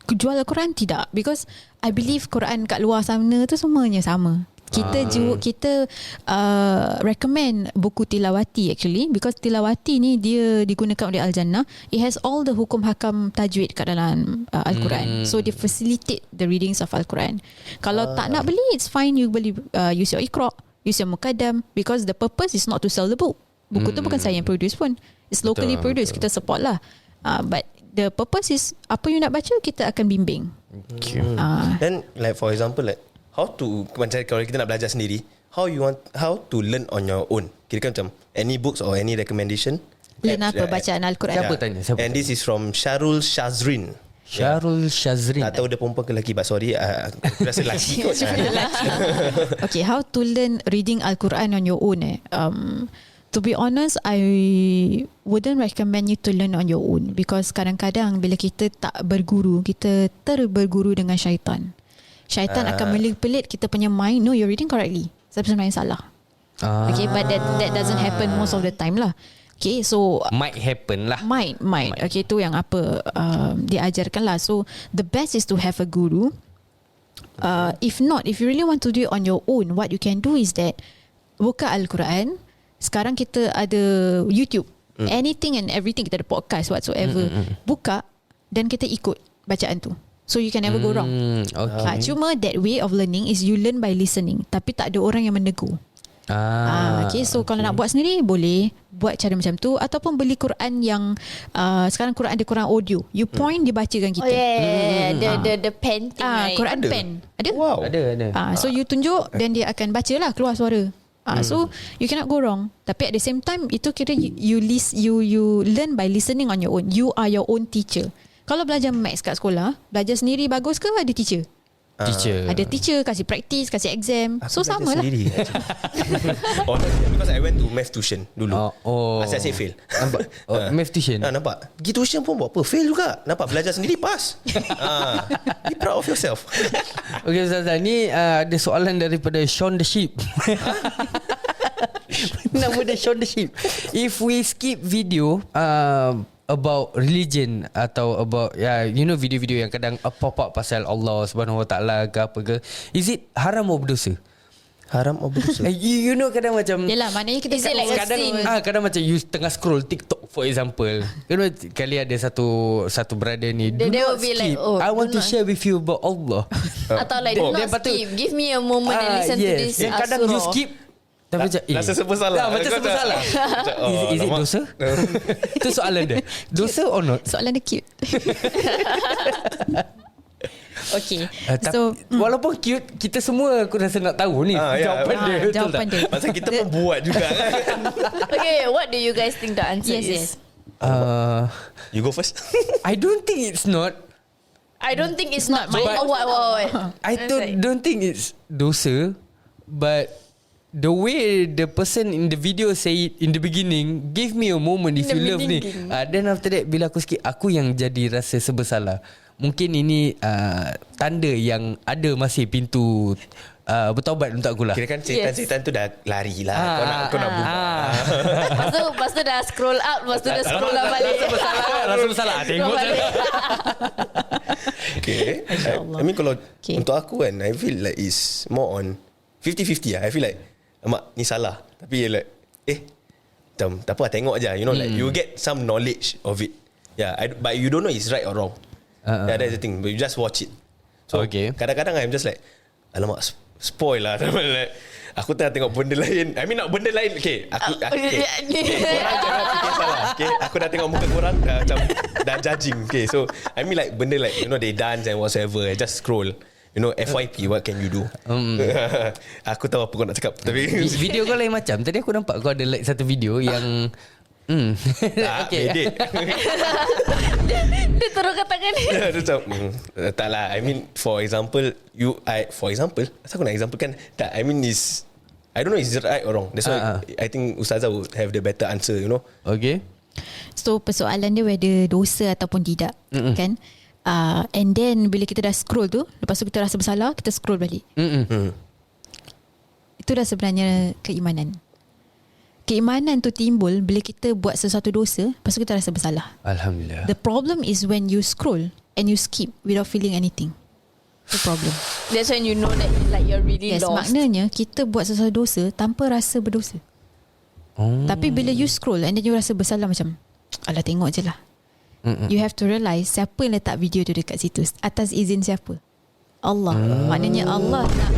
Jual Al-Quran tidak, because I believe Quran kat luar sana tu semuanya sama. Kita recommend buku Tilawati actually, because Tilawati ni dia digunakan oleh Al-Jannah. It has all the hukum hakam tajwid kat dalam Al-Quran. So they facilitate the readings of Al-Quran. Kalau tak nak beli, it's fine, you boleh use your Iqra, use your Muqaddam, because the purpose is not to sell the book. Buku tu bukan saya yang produce pun, it's locally produced. Kita support lah. But the purpose is, apa you nak baca, kita akan bimbing. Then like for example, like how to, macam kalau kita nak belajar sendiri, how to learn on your own. Kira macam any books or any recommendation. Learn apa bacaan Al-Quran. Siapa tanya? And this is from Syarul Shazrin. Tak tahu dia perempuan ke lelaki, but sorry, aku rasa lelaki kot. Okay, how to learn reading Al-Quran on your own. To be honest, I wouldn't recommend you to learn on your own, because kadang-kadang bila kita tak berguru, kita berguru dengan syaitan. Syaitan akan melilit kita punya mind. No, you're reading correctly, tapi sebenarnya salah. Okay, but that doesn't happen most of the time lah. Okay, so might happen lah. Might. Okay, tu yang apa diajarkan lah. So the best is to have a guru. If not, if you really want to do it on your own, what you can do is that buka Al-Quran. Sekarang kita ada YouTube, anything and everything, kita ada podcast whatsoever. Buka dan kita ikut bacaan tu. So you can never go wrong. Okay. Cuma that way of learning is you learn by listening, tapi tak ada orang yang menegur. Okay, so kalau nak buat sendiri, boleh buat cara macam tu, ataupun beli Quran yang sekarang Quran ada Quran audio. You point, dia bacakan kita. The pen thing, right? Quran pen. Ada? Wow. Ada. So you tunjuk dan dia akan baca lah, keluar suara. So you cannot go wrong. Tapi at the same time, itu kira you learn by listening on your own. You are your own teacher. Kalau belajar maths kat sekolah, belajar sendiri bagus ke ada teacher? Ada teacher kasih practice, kasih exam. Aku so sama lah. sendiri, because I went to math tuition dulu. Asyik fail. Nampak? Math tuition. Nampak? Pergi tuition pun buat apa? Fail juga. Nampak? Belajar sendiri pass. Be proud of yourself. Okay, Ustazah, ni ada soalan daripada Sean the Sheep. Nama dia Sean the Sheep. If we skip video about religion atau about video-video yang kadang pop up pasal Allah Subhanahu Wa Taala ke apa ke, is it haram atau berdosa? Haram atau berdosa? You know kadang macam, Yelah, maknanya kita kadang macam you tengah scroll TikTok for example. Kadang kali ada satu brother ni, do They not will be skip. like, I want to share with you about Allah. Atau like, do not skip, give me a moment and listen to this Yang kadang you surah. skip, tapi macam rasa serba salah. Macam serba salah. Is it dosa? Itu soalan dia. Dosa or not? soalan dia cute. Okay, So walaupun cute, kita semua aku rasa nak tahu ni jawapan dia. Betul jawapan tak? dia. Pasal kita pun buat juga kan. Okay, what do you guys think the answer is? You go first. I don't think it's not. I don't think it's not. But- What? I don't think it's dosa, but the way the person in the video say it in the beginning, give me a moment if you love me. Then after that bila aku sikit, aku yang jadi rasa bersalah. Mungkin ini tanda yang ada masih pintu bertaubat untuk aku lah. Kira kan setan-setan tu dah lari lah. Kau nak buka. Lepas tu dah scroll up, lepas tu dah scroll up balik. Rasa bersalah. Tengok je. Okay. I mean kalau untuk aku kan, I feel like it's more on 50-50 lah. I feel like ni salah. Tapi like macam tak apa, tengok je. You know, like you get some knowledge of it. Yeah, but you don't know it's right or wrong. Yeah, that's the thing. But you just watch it. So kadang-kadang I'm just like, alamak, spoil lah. Like, aku tengah tengok benda lain. I mean not benda lain. Okay, korang jangan fikir salah. Okay, aku dah tengok muka korang macam dah judging. Okay, so I mean like benda like, you know, they dance and whatsoever. I just scroll. You know, FYP, what can you do? Aku tahu apa kau nak cakap. Tapi video kau lain macam. Tadi aku nampak kau ada like satu video yang okay. Dia terus katakan ni. Dia macam tak lah. I mean for example, asal aku nak example kan? Tak, I mean is, I don't know is it right or wrong. That's why I think Ustazah would have the better answer, you know. Okay. So persoalan dia whether dosa ataupun tidak, kan? And then bila kita dah scroll tu, lepas tu kita rasa bersalah, kita scroll balik. Itu dah sebenarnya keimanan. Keimanan tu timbul bila kita buat sesuatu dosa, lepas tu kita rasa bersalah. Alhamdulillah. The problem is when you scroll and you skip without feeling anything. The problem. That's when you know that like you're really Yes, lost. maknanya kita buat sesuatu dosa tanpa rasa berdosa. Tapi bila you scroll and then you rasa bersalah macam, alah tengok je lah. You have to realise siapa yang letak video tu dekat situ, atas izin siapa? Allah. Maknanya Allah nak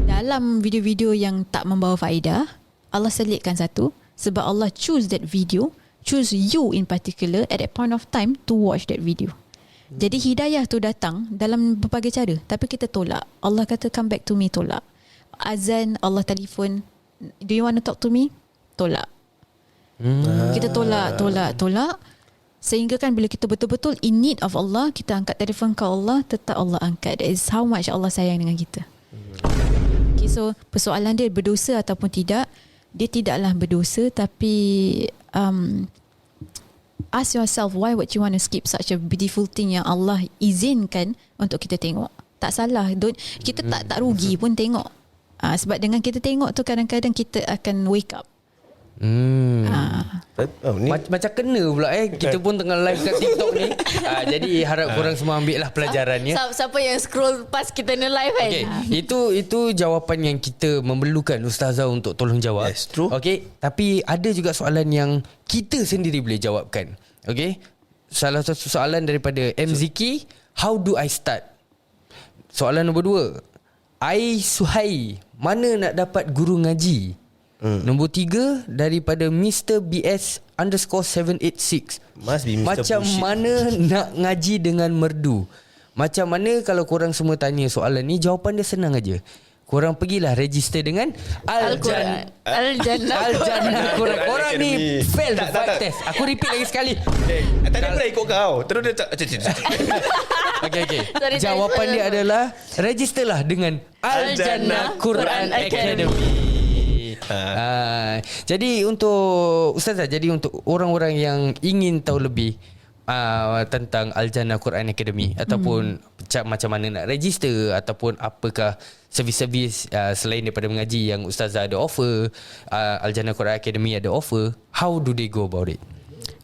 dalam video-video yang tak membawa faedah, Allah selitkan satu, sebab Allah choose that video, choose you in particular at that point of time to watch that video. Jadi hidayah tu datang dalam berbagai cara, tapi kita tolak. Allah kata come back to me, tolak. Azan, Allah telefon, do you want to talk to me? Tolak. Kita tolak. Sehingga kan bila kita betul-betul in need of Allah, kita angkat telefon ke Allah, tetap Allah angkat. That is how much Allah sayang dengan kita. Okay, so persoalan dia berdosa ataupun tidak, dia tidaklah berdosa, tapi ask yourself, why would you want to skip such a beautiful thing yang Allah izinkan untuk kita tengok? Tak salah. Kita tak rugi pun tengok. Sebab dengan kita tengok tu, kadang-kadang kita akan wake up. Macam kena pula kita pun tengah live kat TikTok ni. Jadi harap korang semua ambil lah pelajarannya. Siapa yang scroll pas kita ni live kan? Okay. Itu jawapan yang kita memerlukan Ustazah untuk tolong jawab. Yes, true. Okay. Tapi ada juga soalan yang kita sendiri boleh jawabkan. Okay. Salah satu soalan daripada MZK, how do I start? Soalan nombor 2, Suhai, mana nak dapat guru ngaji? Nombor 3 daripada Mr. BS_786. Must be Mr. Macam Bullshit. mana nak ngaji dengan merdu? Macam mana kalau korang semua tanya soalan ni, jawapan dia senang aja. Korang pergilah register dengan Al-Quran. Al-Jannah. Al-Jannah Quran. Korang ni fail the Tak. fight test. Aku repeat lagi sekali. Tadi aku dah ikut kau. Terus dia Okay. Sorry, Jawapan dia adalah registerlah dengan Al-Jannah Quran Academy. Jadi untuk Ustazah, jadi untuk orang-orang yang ingin tahu lebih tentang Al-Jannah Quran Academy, ataupun macam mana nak register, ataupun apakah servis-servis selain daripada mengaji yang Ustazah ada offer, Al-Jannah Quran Academy ada offer, how do they go about it?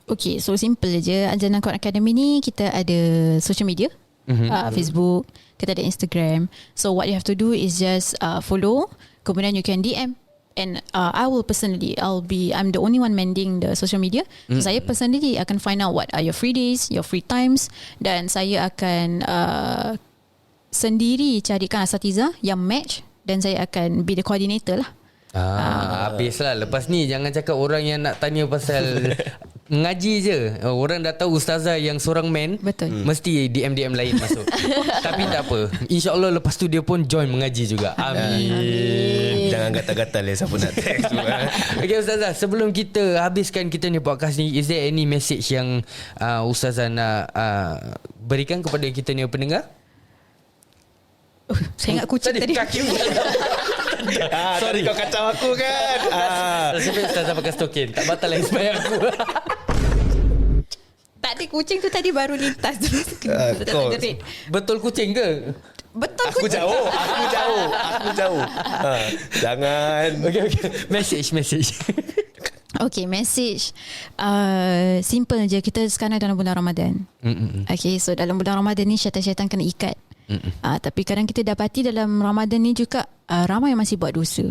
Okay, so simple je. Al-Jannah Quran Academy ni kita ada social media, Facebook, kita ada Instagram. So what you have to do is just follow, kemudian you can DM. And I will personally, I'm the only one mending the social media. So saya personally akan find out what are your free days, your free times, dan saya akan sendiri carikan asatizah yang match, dan saya akan be the coordinator lah. Habislah. Lepas ni jangan cakap orang yang nak tanya pasal ngaji je. Orang dah tahu Ustazah yang seorang man. Betul. Mesti DM lain masuk. Tapi tak apa, InsyaAllah lepas tu dia pun join mengaji juga. Amin. Jangan gatal-gatal siapa nak text tu. Okay Ustazah, sebelum kita habiskan kita ni podcast ni, is there any message yang Ustazah nak berikan kepada kita ni pendengar? Saya ingat kucing tadi. Kaki Tadi kau kacau aku kan. Sampai Ustazah pakai stokin. Tak batal lagi sembahyang aku. Tak ada, kucing tu tadi baru lintas. kau- Betul kucing ke? Betul Aku kucing. jauh. Jangan. Okay. Message. Okay, message. Simple je. Kita sekarang dalam bulan Ramadan. Okay, so dalam bulan Ramadan ni syaitan-syaitan kena ikat. Tapi kadang kita dapati dalam Ramadan ni juga ramai yang masih buat dosa.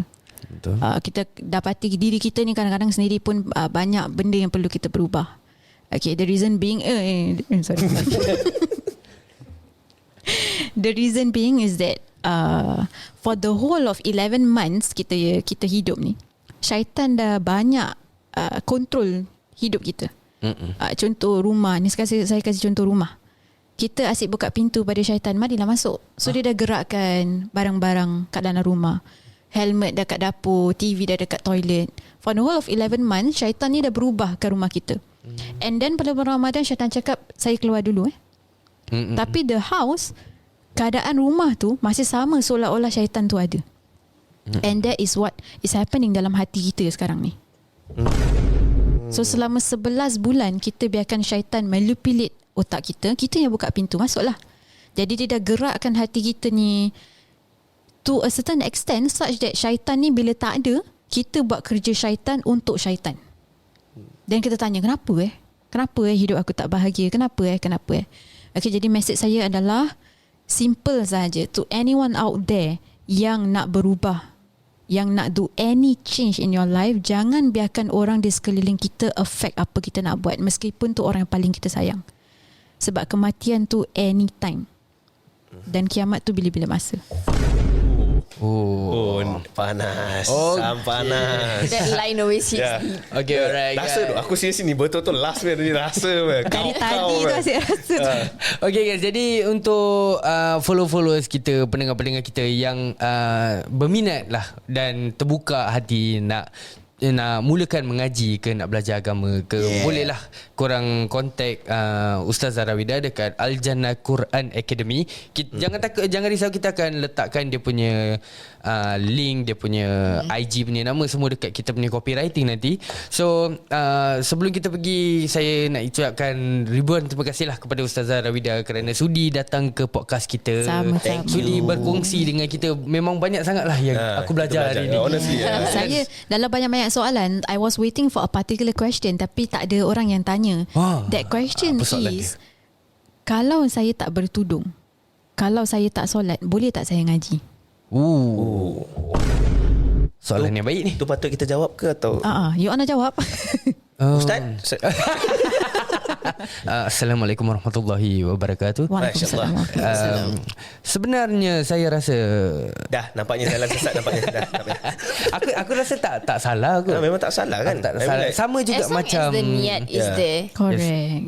Betul. Kita dapati diri kita ni kadang-kadang sendiri pun banyak benda yang perlu kita berubah. Okay, the reason being sorry. The reason being is that for the whole of 11 months kita hidup ni, syaitan dah banyak kontrol hidup kita. Contoh rumah ni, sekarang saya kasih contoh rumah. Kita asyik buka pintu pada syaitan, marilah masuk. So dia dah gerakkan barang-barang kat dalam rumah. Helmet dah kat dapur, TV dah dekat toilet. For the whole of 11 months, syaitan ni dah berubah ke rumah kita. And then pada bulan Ramadan, syaitan cakap, saya keluar dulu. Tapi the house, keadaan rumah tu masih sama seolah-olah syaitan tu ada. And that is what is happening dalam hati kita sekarang ni. So selama 11 bulan kita biarkan syaitan manipulate otak kita, kita yang buka pintu, masuklah. Jadi dia dah gerakkan hati kita ni to a certain extent such that syaitan ni bila tak ada, kita buat kerja syaitan untuk syaitan. Dan kita tanya, kenapa hidup aku tak bahagia? Kenapa? Okay, jadi message saya adalah simple saja to anyone out there yang nak berubah, yang nak do any change in your life. Jangan biarkan orang di sekeliling kita affect apa kita nak buat, meskipun tu orang yang paling kita sayang. Sebab kematian tu anytime, dan kiamat tu bila-bila masa. Panas. Panas. That line always hits me. Okay, alright. Rasa tu aku sini betul-betul last man ni rasa. Dari tadi tu asyik rasa tu. Okay guys, jadi untuk follow-followers kita, pendengar-pendengar kita yang berminat lah dan terbuka hati nak mulakan mengaji ke nak belajar agama ke, bolehlah korang contact Ustazah Rawida dekat Al-Jannah Quran Academy. Jangan takut, jangan risau, kita akan letakkan dia punya link, dia punya IG punya nama semua dekat kita punya copywriting nanti. So sebelum kita pergi, saya nak ucapkan ribuan terima kasih lah kepada Ustazah Rawida kerana sudi datang ke podcast kita. Sama-sama. Sudi berkongsi dengan kita. Memang banyak sangat lah yang aku belajar hari ni. Honestly, Saya dalam banyak-banyak soalan, I was waiting for a particular question tapi tak ada orang yang tanya. That question apa soalan is, kalau saya tak bertudung, kalau saya tak solat, boleh tak saya ngaji? Soalan yang baik ni. tu patut kita jawab ke atau You nak jawab? Ustaz? Assalamualaikum warahmatullahi wabarakatuh. Waalaikumsalam. Sebenarnya saya rasa Dah nampaknya jalan sesat nampaknya. aku rasa tak salah aku. Memang tak salah kan? Tak salah. Sama juga As long macam as the niat is there. Correct.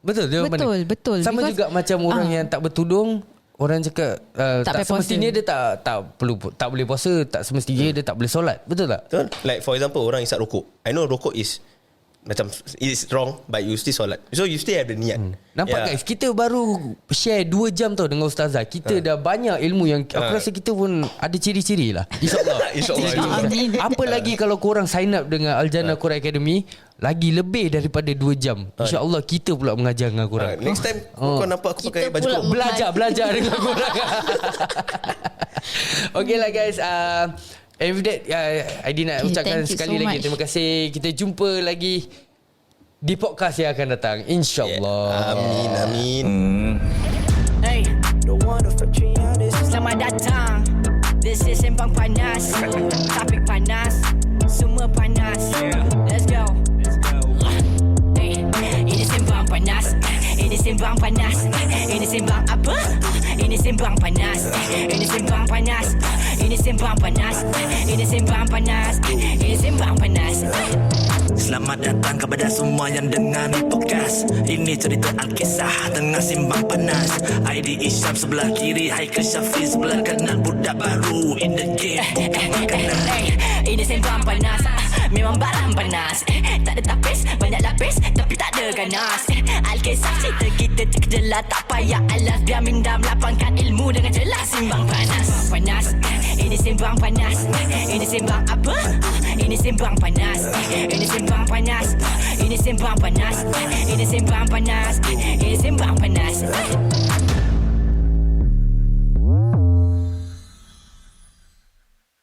Betul jawapan dia. Betul. Sama Because, juga macam orang yang tak bertudung. Orang cakap tak payah semestinya puasa. dia tak boleh puasa, tak semestinya dia tak boleh solat. Betul tak? Betul? Like for example, orang isap rokok. I know rokok is macam it's wrong, but you still solat. So you still have the niat. Nampak guys, kita baru share 2 jam tau dengan Ustazah. Kita dah banyak ilmu yang aku rasa kita pun ada ciri-ciri lah. InsyaAllah. InsyaAllah. Apa lagi kalau korang sign up dengan Al-Jannah Quran Academy, lagi lebih daripada 2 jam. InsyaAllah kita pula mengajar dengan korang. Next time kau nampak aku pakai Kita baju pula kau Belajar dengan korang. Okay lah guys, and with that, Aidi nak Okay, ucapkan thank you sekali so lagi much. terima kasih. Kita jumpa lagi di podcast yang akan datang, InsyaAllah. Amin. Hey, selamat datang. This is Sembang Panas. Topik panas, semua panas. Let's go. Hey, ini Sembang Panas. Ini Sembang Panas. Ini Sembang apa? Ini Sembang Panas. Ini Sembang Panas. Ini Sembang Panas. Ini Sembang Panas. Ini Sembang Panas. Selamat datang kepada semua yang dengar ni podcast. Ini cerita Alkisah tengah simbang panas. ID Isyam sebelah kiri, Haikal Syafiq sebelah kanan. Budak baru in the game, bukan makanan. Ini Sembang Panas. Memang barang panas. Tak ada tapis, banyak lapis, tapi tak ada ganas. Alkisah cerita kita terkejelah, tak payah alas. Biar minda melapangkan ilmu dengan jelas. Simbang panas, panas. Ini simbang panas. Ini simbang apa? Ini simbang panas. Ini simbang panas. Ini simbang panas. Ini simbang panas. Ini simbang panas.